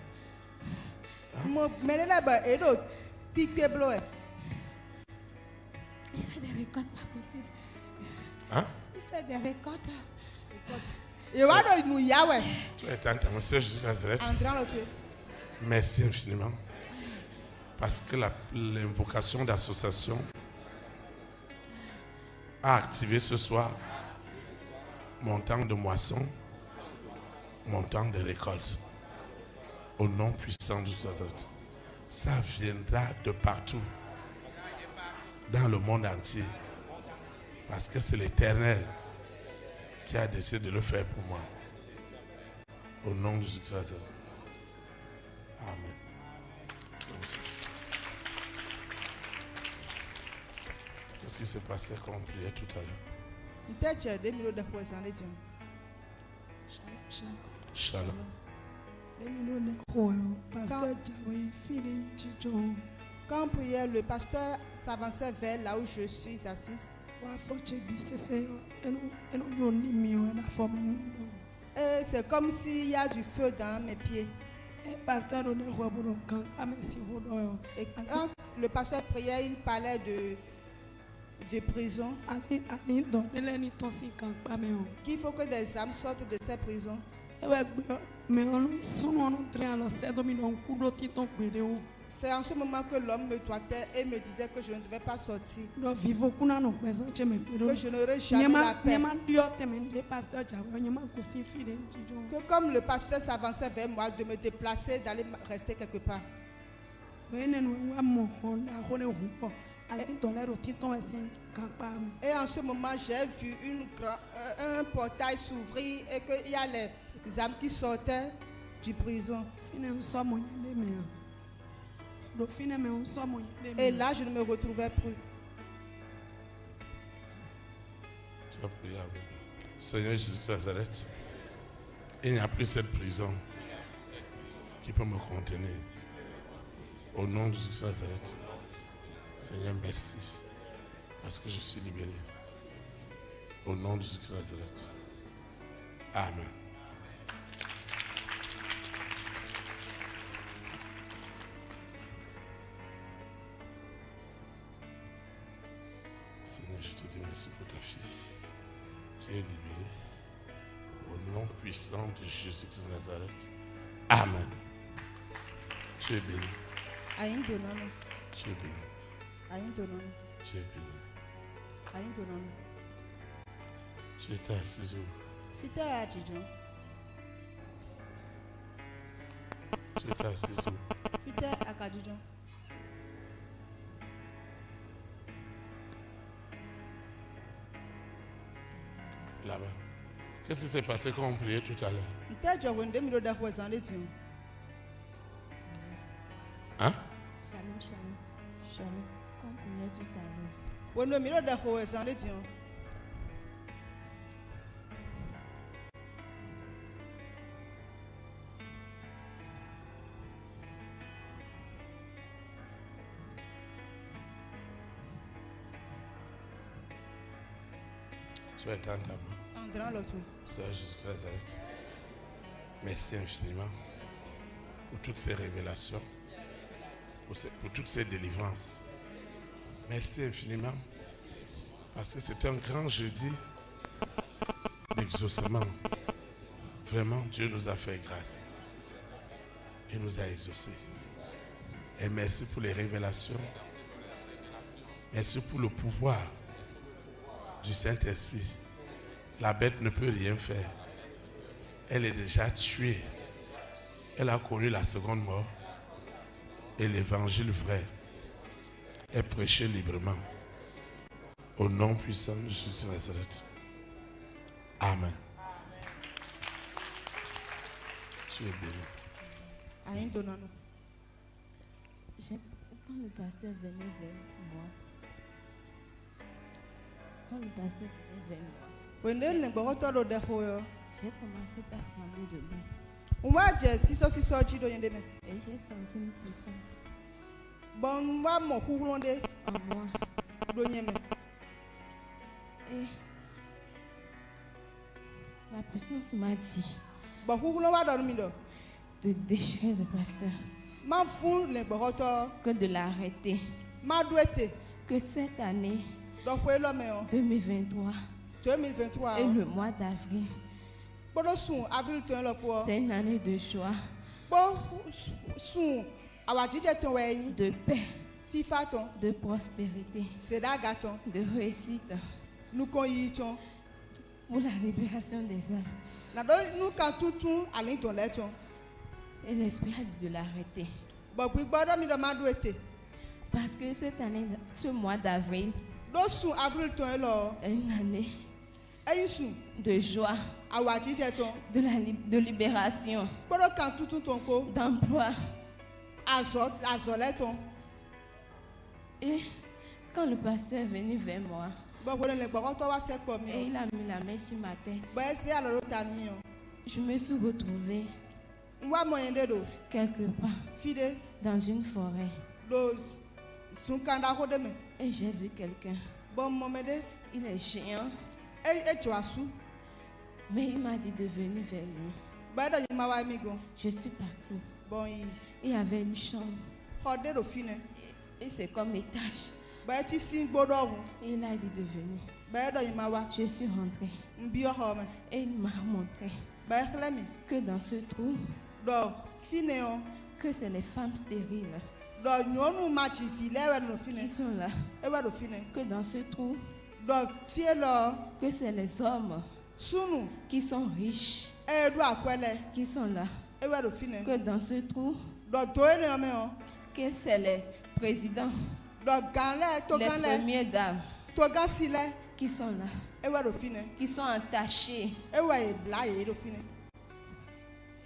Il fait des récoltes pas possibles. Hein? Il fait des récoltes. Tu es tante, mon Seigneur Jésus de Nazareth. Merci infiniment. Parce que l'invocation d'association a activé ce soir mon temps de moisson, mon temps de récolte. Au nom puissant de Jésus. Ça viendra de partout, dans le monde entier. Parce que c'est l'Éternel qui a décidé de le faire pour moi. Au nom de Jésus. Amen. Qu'est-ce qui s'est passé quand on priait tout à l'heure? Shalom. Quand on priait, le pasteur s'avançait vers là où je suis assise. Et c'est comme s'il y a du feu dans mes pieds. Et quand le pasteur priait, il parlait de prison. Qu'il faut que des âmes sortent de ces prisons. C'est en ce moment que l'homme me doigtait et me disait que je ne devais pas sortir. Que je n'aurais jamais la paix. Que comme le pasteur s'avançait vers moi, de me déplacer, d'aller rester quelque part. Et en ce moment, j'ai vu un portail s'ouvrir et qu'il y a les âmes qui sortaient du prison. Et là, je ne me retrouvais plus. Tu vas prier avec moi. Seigneur Jésus de Nazareth, il n'y a plus cette prison qui peut me contenir. Au nom de Jésus de Nazareth, Seigneur, merci. Parce que je suis libéré. Au nom de Jésus de Nazareth. Amen. Seigneur, je te dis merci pour ta fille qui est libérée. Au nom puissant de Jésus de Nazareth. Amen. Tu es béni. Tu es béni. Tu es béni. Tu étais assis où? Tu étais assis où? Là-bas. Qu'est-ce qui s'est passé quand on priait tout à l'heure? Hein? Shalom. Quand on priait tout à l'heure. Tu es tante à moi. Seigneur Jésus de Nazareth. Merci infiniment pour toutes ces révélations, pour toutes ces délivrances. Merci infiniment parce que c'est un grand jeudi d'exaucement. Vraiment, Dieu nous a fait grâce. Il nous a exaucés. Et merci pour les révélations. Merci pour le pouvoir du Saint-Esprit. La bête ne peut rien faire. Elle est déjà tuée. Elle a connu la seconde mort. Et l'évangile vrai est prêché librement. Au nom puissant de Jésus de Nazareth. Amen. Tu es béni. Quand le pasteur venait vers moi, j'ai commencé par trembler debout. Et j'ai senti une puissance en moi. Et la puissance m'a dit de déchirer le pasteur, que de l'arrêter, que cette année 2023 et le mois d'avril, c'est une année de joie, de paix, de prospérité, de réussite, pour la libération des âmes. Et l'Esprit a dit de l'arrêter. Parce que cette année, ce mois d'avril, est une année de joie, de libération, d'emploi. Et quand le pasteur est venu vers moi, et il a mis la main sur ma tête, je me suis retrouvée quelque part dans une forêt. Et j'ai vu quelqu'un. Il est géant. Mais il m'a dit de venir vers lui. Je suis partie. Il y avait une chambre. Et c'est comme étage. Et il a dit de venir. Je suis rentrée. Et il m'a montré que dans ce trou, que c'est les femmes stériles qui sont là. Que dans ce trou, que c'est les hommes qui sont riches qui sont là. Que dans ce trou, que c'est les présidents, les premières dames qui sont là, qui sont entachés.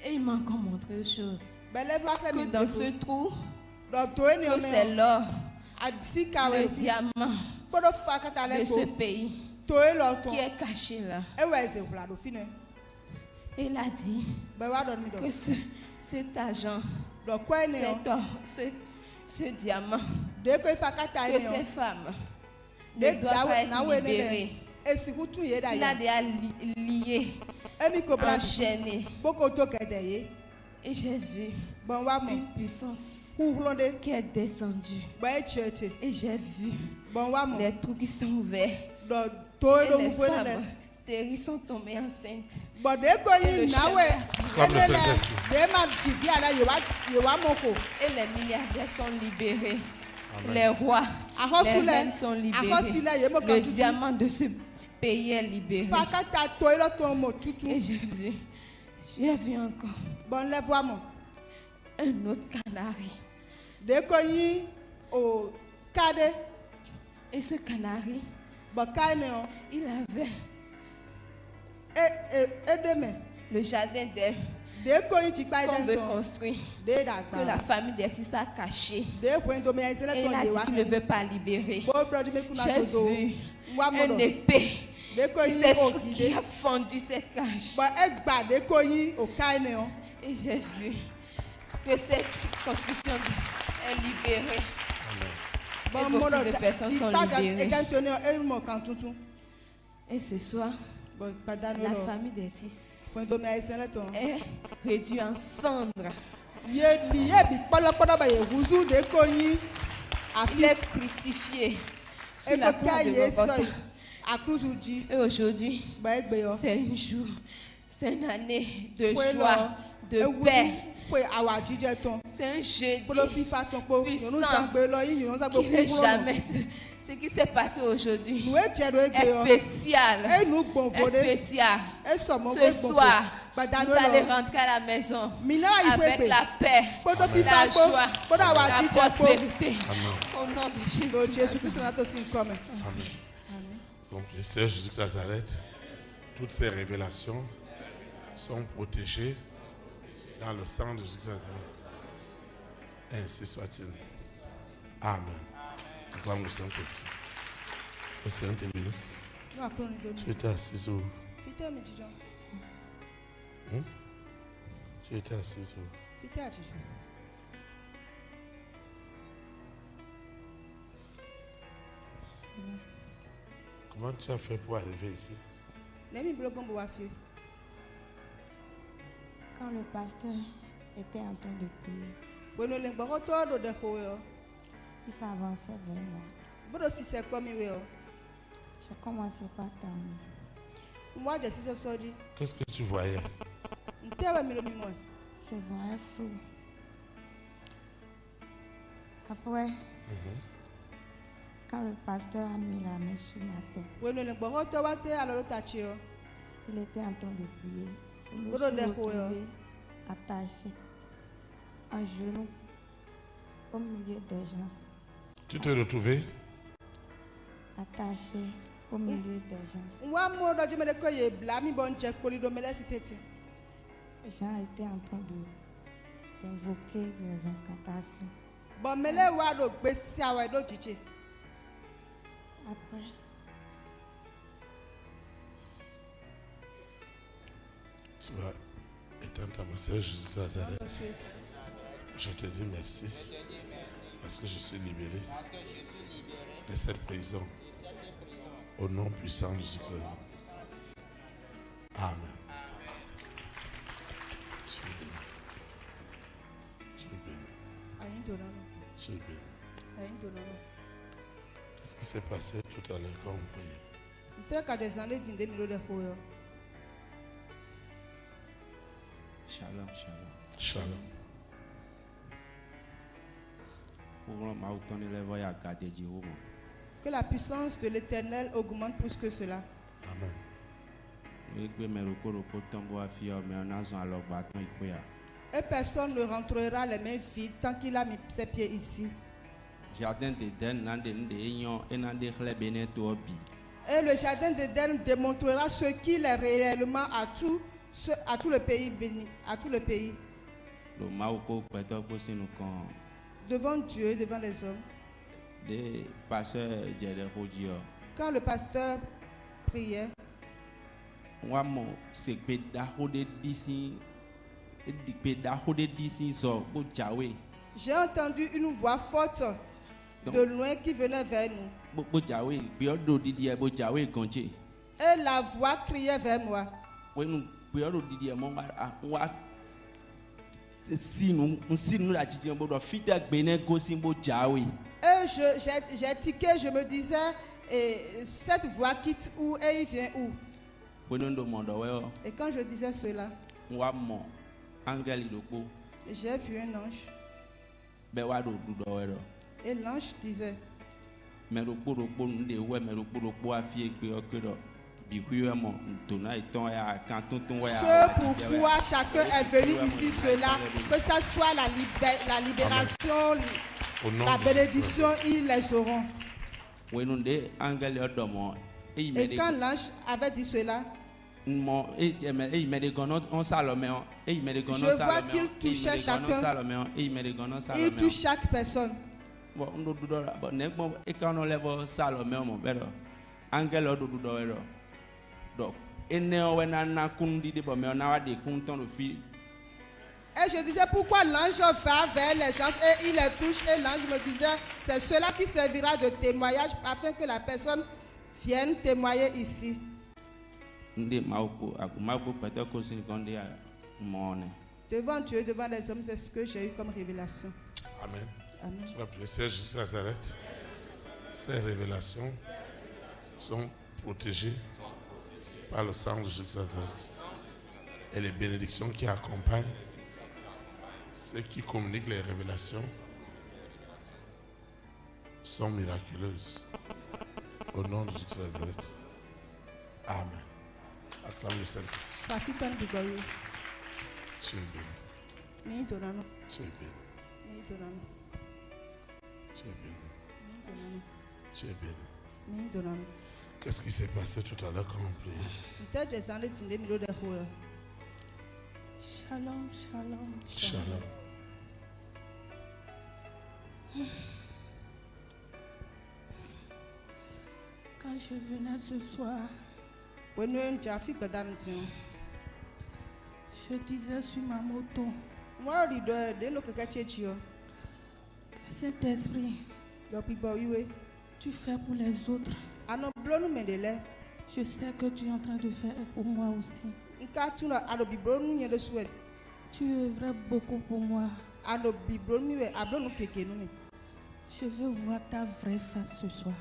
Et il m'a encore montré une chose, que dans ce trou, que c'est l'or, le diamant de ce pays qui est caché là. Et il a dit que cet argent, cet or, ce diamant, que ces femmes ne doivent pas être libérées. Il a déjà lié, enchaîné. Et j'ai vu une puissance qui est descendue. Et j'ai vu les trous qui sont ouverts. Et les femmes stériles sont tombées enceintes. Et les milliardaires sont libérés. Amen. Les rois, les reines sont libérés. Le diamant de ce pays est libéré. Et j'ai vu encore un autre canari. Et ce canari, il avait le jardin d'elle qu'on veut construire, que la famille des six a caché. Et il a dit qu'il ne veut pas libérer. J'ai vu une épée qui a fondu cette cage. Et j'ai vu que cette construction est libérée. Et beaucoup de personnes sont libérées. Et ce soir, la famille des six est réduite en cendres. Il est crucifié sur la croix de Golgotha. Et aujourd'hui, c'est un jour, c'est une année de joie, de paix. C'est un jeudi puissant qui n'est jamais ce qui s'est passé aujourd'hui est spécial. Est spécial. Ce soir, vous allez rentrer à la maison avec la paix, la joie, la prospérité. Au nom de Jésus. Amen. Donc, le Seigneur Jésus de Nazareth, toutes ces révélations sont protégées dans le sang de Jésus de Nazareth. Ainsi soit-il. Amen. Acclame le Saint-Esprit. Le Seigneur te bénisse. Tu étais assise où? Tu étais assise où? Comment tu as fait pour arriver ici? Quand le pasteur était en train de prier, il s'avançait vers moi. J'ai commencé par terminer. Qu'est-ce que tu voyais? Je voyais flou. Après, quand le pasteur a mis la main sur ma tête, il était en train de prier. Je me suis retrouvée attachée, en genoux, au milieu des gens. Tu t'es retrouvé? Attachée au milieu des gens. Les gens étaient en train d'invoquer des incantations. Après, tu vas éteindre ta Seigneur Jésus de Nazareth. Je te dis merci parce que je suis libéré de cette prison au nom puissant de Jésus de Nazareth. Amen. Tu es béni. Tu es béni. Tu es béni. Qu'est-ce qui s'est passé tout à l'heure quand on priait? Shalom, shalom. Shalom. Que la puissance de l'Éternel augmente plus que cela. Amen. Et personne ne rentrera les mains vides tant qu'il a mis ses pieds ici. Et le jardin d'Éden démontrera ce qu'il est réellement à tout le pays béni, à tout le pays. Devant Dieu, devant les hommes. Quand le pasteur priait, j'ai entendu une voix forte de loin qui venait vers nous. Et la voix criait vers moi. Et j'ai tiqué, je me disais, cette voix quitte où et il vient où? Et quand je disais cela, j'ai vu un ange. Et l'ange disait, ce pourquoi chacun est venu ici, cela, que ce soit la libération, la bénédiction, ils les auront. Et quand l'ange avait dit cela, je vois qu'il touchait chacun. Il touche chaque personne. Et je disais pourquoi l'ange va vers les gens et il les touche. Et l'ange me disait c'est cela qui servira de témoignage afin que la personne vienne témoigner ici. Devant Dieu, devant les hommes, c'est ce que j'ai eu comme révélation. Amen. Amen. Tu vas prier, Seigneur Jésus de Nazareth. Ces révélations sont protégées par le sang de Jésus de Nazareth. Et les bénédictions qui accompagnent ceux qui communiquent les révélations sont miraculeuses. Au nom de Jésus de Nazareth. Amen. Acclame le Saint-Esprit. Tu es béni. Tu es béni. Tu es béni. Tu es béni. Tu es béni. Qu'est-ce qui s'est passé tout à l'heure quand on priait? Shalom, shalom. Shalom. Quand je venais ce soir, je disais sur ma moto que Saint-Esprit, tu fais pour les autres. Je sais que tu es en train de faire pour moi aussi. Tu œuvres beaucoup pour moi. Je veux voir ta vraie face ce soir.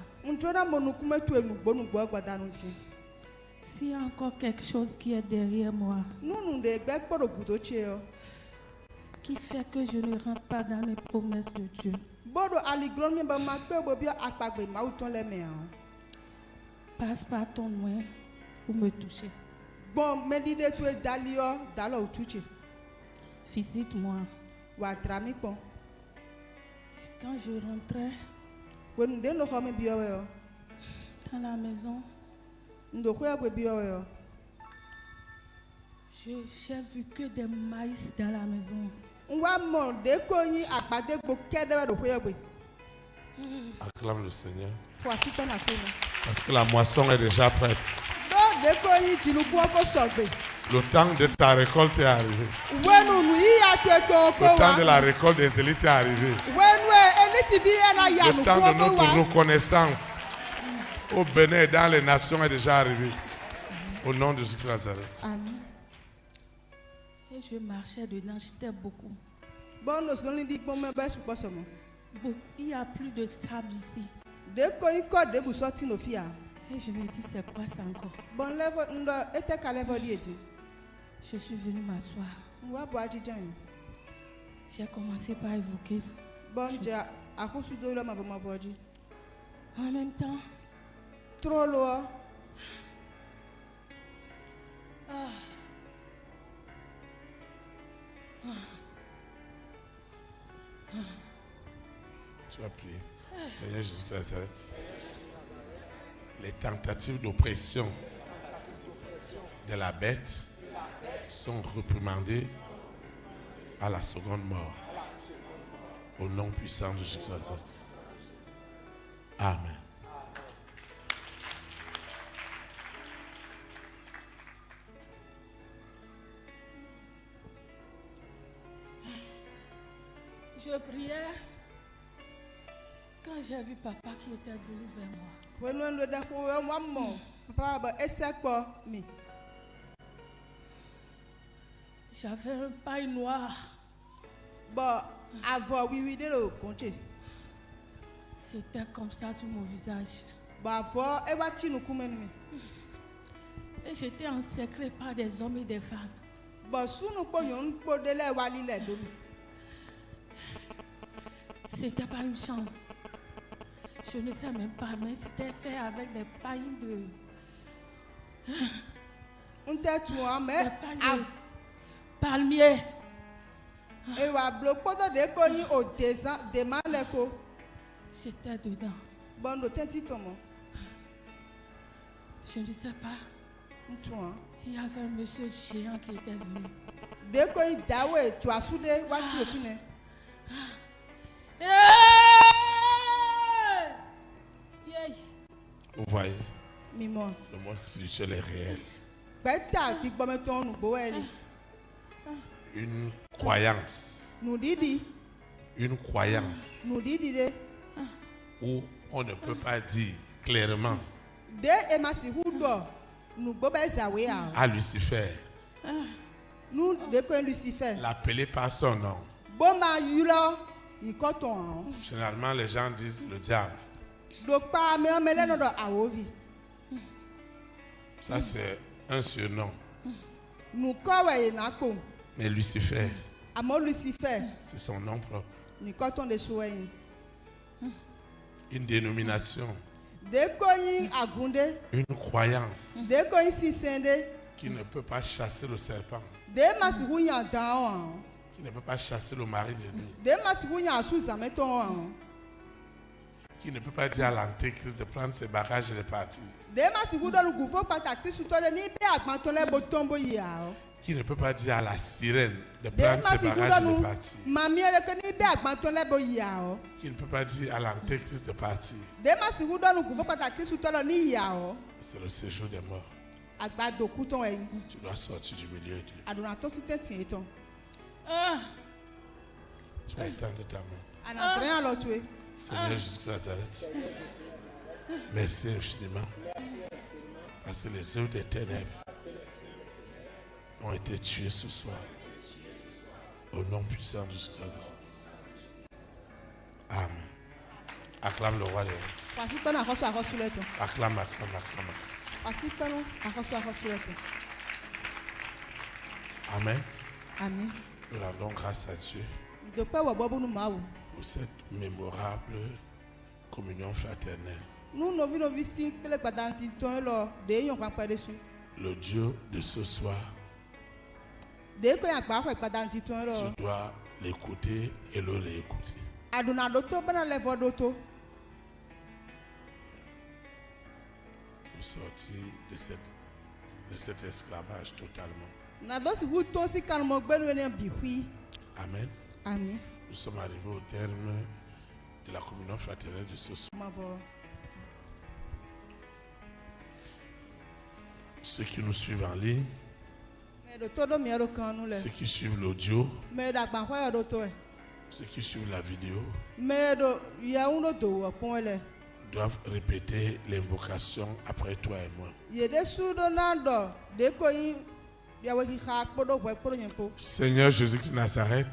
S'il y a encore quelque chose qui est derrière moi, qui fait que je ne rentre pas dans les promesses de Dieu, passe par ton loin pour me toucher. Visite-moi. Quand je rentrais dans la maison, j'ai vu que des maïs dans la maison. Acclame le Seigneur. Parce que la moisson est déjà prête. Le temps de ta récolte est arrivé. Le temps de la récolte des élites est arrivé. Le temps de notre reconnaissance au Bénin et dans les nations est déjà arrivé. Au nom de Jésus de Nazareth. Amen. Et je marchais dedans, j'étais beaucoup. Il n'y a plus de sable ici. Et je me dis, c'est quoi ça encore? Je suis venue m'asseoir. J'ai commencé par évoquer. En même temps, trop loin. Tu vas prier. Seigneur Jésus de Nazareth, les tentatives d'oppression de la bête sont réprimandées à la seconde mort. Au nom puissant de Jésus de Nazareth. Amen. Je priais quand j'ai vu papa qui était venu vers moi. J'avais un paille noir. C'était comme ça sur mon visage. Et j'étais encerclée par des hommes et des femmes. C'était pas une chambre. Je ne sais même pas, mais c'était fait avec des pailles de... palmier. J'étais dedans. Je ne sais pas. Il y avait un monsieur géant qui était venu. Vous voyez, le monde spirituel est réel. Une croyance. Une croyance où on ne peut pas dire clairement à Lucifer, l'appeler par son nom. Généralement, les gens disent le diable. Ça, c'est un surnom. Mais Lucifer, c'est son nom propre. Une dénomination. Une croyance qui ne peut pas chasser le serpent. Qui ne peut pas chasser le mari de nuit. Qui ne peut pas dire à l'antéchrist de prendre ses bagages et de partir. Qui ne peut pas dire à la sirène de prendre ses bagages et de partir. Qui ne peut pas dire à l'antéchrist de partir. C'est le séjour des morts. Tu dois sortir du milieu d'eux. Tu vas étendre ta main. Seigneur Jésus de Nazareth, merci infiniment parce que les œuvres des ténèbres ont été tuées ce soir au nom puissant de Jésus. Amen. Acclame le roi des rois. Acclame, acclame, acclame. Amen. Amen. Nous rendons grâce à Dieu pour cette mémorable communion fraternelle. Le Dieu de ce soir, tu dois l'écouter et le réécouter. Pour sortir de cet esclavage totalement. Amen. Amen. Nous sommes arrivés au terme de la communion fraternelle de ce soir. Ceux qui nous suivent en ligne, ceux qui suivent l'audio, ceux qui suivent la vidéo, doivent répéter l'invocation après toi et moi. Seigneur Jésus de Nazareth,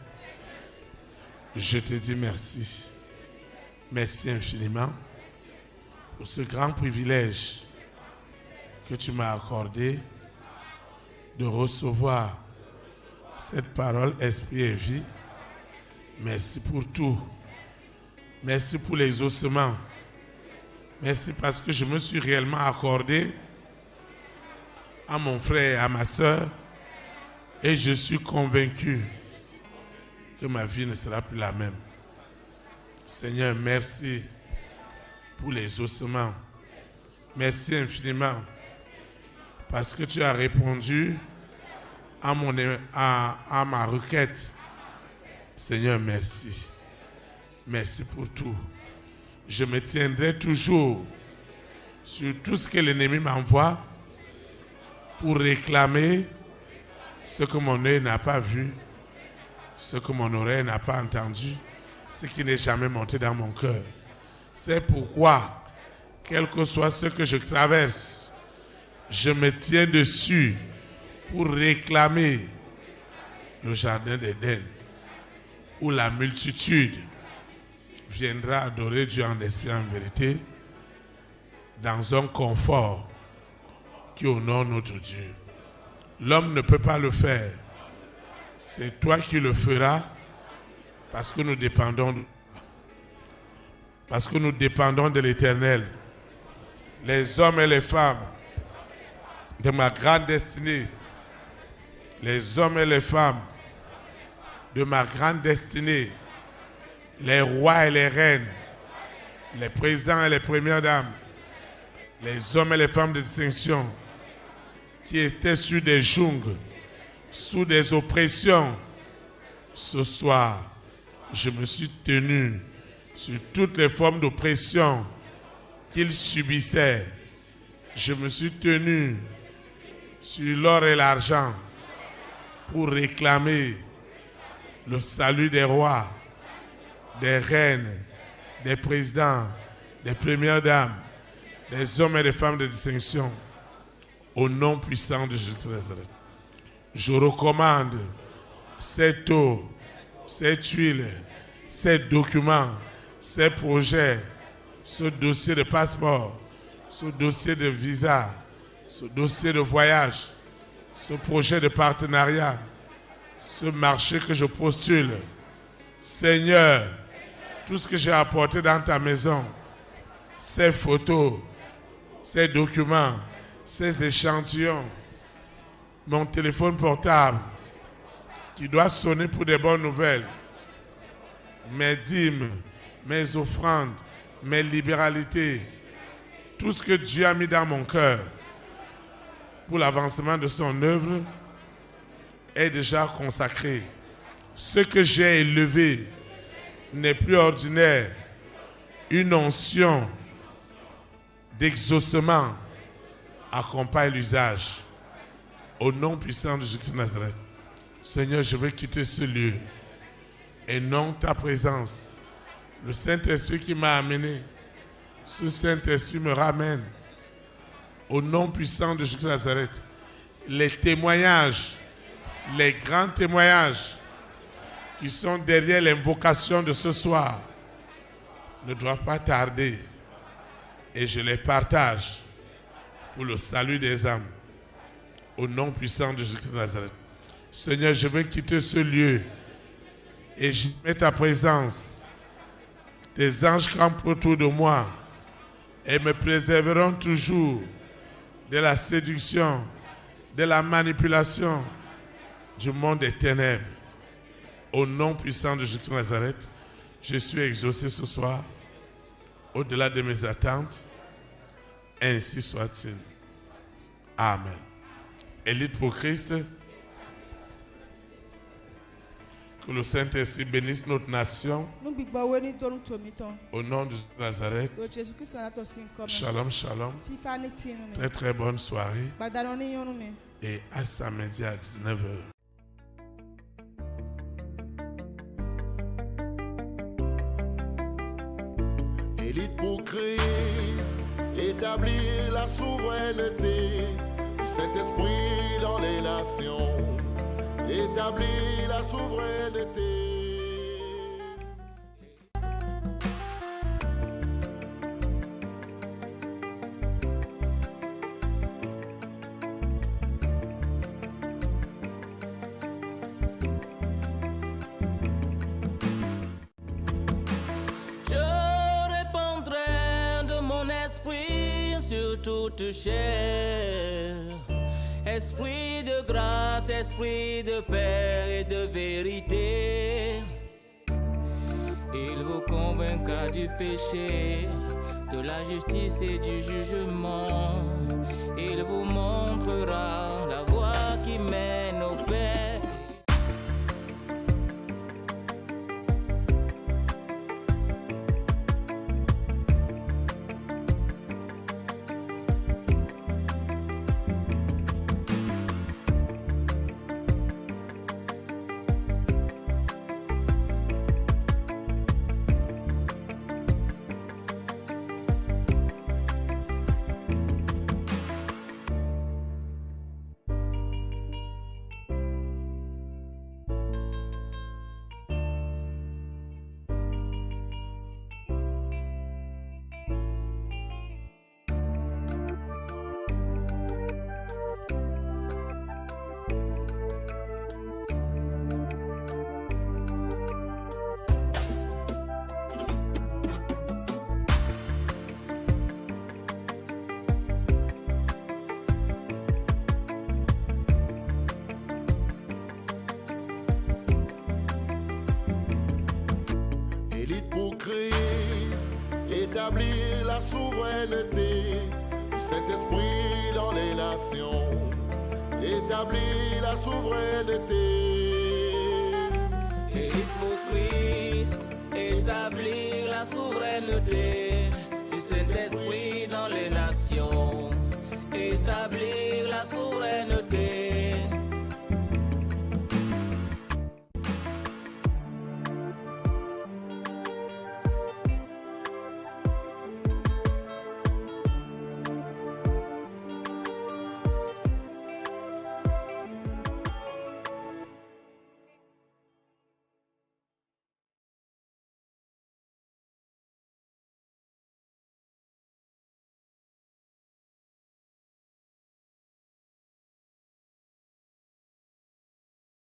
je te dis merci. Merci infiniment pour ce grand privilège que tu m'as accordé de recevoir cette parole esprit et vie. Merci pour tout. Merci pour les ossements. Merci parce que je me suis réellement accordé à mon frère et à ma soeur et je suis convaincu que ma vie ne sera plus la même. Seigneur, merci pour les ossements. Merci infiniment parce que tu as répondu à ma requête. Seigneur, merci. Merci pour tout. Je me tiendrai toujours sur tout ce que l'ennemi m'envoie pour réclamer ce que mon œil n'a pas vu, ce que mon oreille n'a pas entendu, ce qui n'est jamais monté dans mon cœur. C'est pourquoi, quel que soit ce que je traverse, je me tiens dessus pour réclamer le jardin d'Éden, où la multitude viendra adorer Dieu en esprit et en vérité, dans un confort qui honore notre Dieu. L'homme ne peut pas le faire. C'est toi qui le feras parce que nous dépendons de l'Éternel. Les hommes et les femmes de ma grande destinée, les hommes et les femmes de ma grande destinée, les rois et les reines, les présidents et les premières dames, les hommes et les femmes de distinction qui étaient sur des jungles, sous des oppressions. Ce soir, je me suis tenu sur toutes les formes d'oppression qu'ils subissaient. Je me suis tenu sur l'or et l'argent pour réclamer le salut des rois, des reines, des présidents, des premières dames, des hommes et des femmes de distinction. Au nom puissant de Jésus de Nazareth, je recommande cette eau, cette huile, ces documents, ces projets, ce dossier de passeport, ce dossier de visa, ce dossier de voyage, ce projet de partenariat, ce marché que je postule. Seigneur, tout ce que j'ai apporté dans ta maison, ces photos, ces documents, ces échantillons, mon téléphone portable qui doit sonner pour des bonnes nouvelles, mes dîmes, mes offrandes, mes libéralités, tout ce que Dieu a mis dans mon cœur pour l'avancement de son œuvre est déjà consacré. Ce que j'ai élevé n'est plus ordinaire. Une onction d'exaucement accompagne l'usage. Au nom puissant de Jésus de Nazareth, Seigneur, je veux quitter ce lieu et non ta présence. Le Saint-Esprit qui m'a amené, ce Saint-Esprit me ramène. Au nom puissant de Jésus de Nazareth, les témoignages, les grands témoignages qui sont derrière l'invocation de ce soir ne doivent pas tarder et je les partage pour le salut des âmes. Au nom puissant de Jésus de Nazareth. Seigneur, je veux quitter ce lieu et j'y mets ta présence. Tes anges campent autour de moi et me préserveront toujours de la séduction, de la manipulation du monde des ténèbres. Au nom puissant de Jésus de Nazareth, je suis exaucé ce soir, au-delà de mes attentes. Ainsi soit-il. Amen. Élite pour Christ, que le Saint-Esprit bénisse notre nation. Au nom de Nazareth. Shalom, shalom. Très très bonne soirée. Et à samedi à 19h. Élite pour Christ, établir la souveraineté du Saint-Esprit dans les nations. Établir la souveraineté. Toute chair, esprit de grâce, esprit de paix et de vérité. Il vous convaincra du péché, de la justice et du jugement. Il vous montrera la voie qui mène au Père. Établir la souveraineté du Saint-Esprit dans les nations. Établir la souveraineté. Et pour Christ, établir la souveraineté.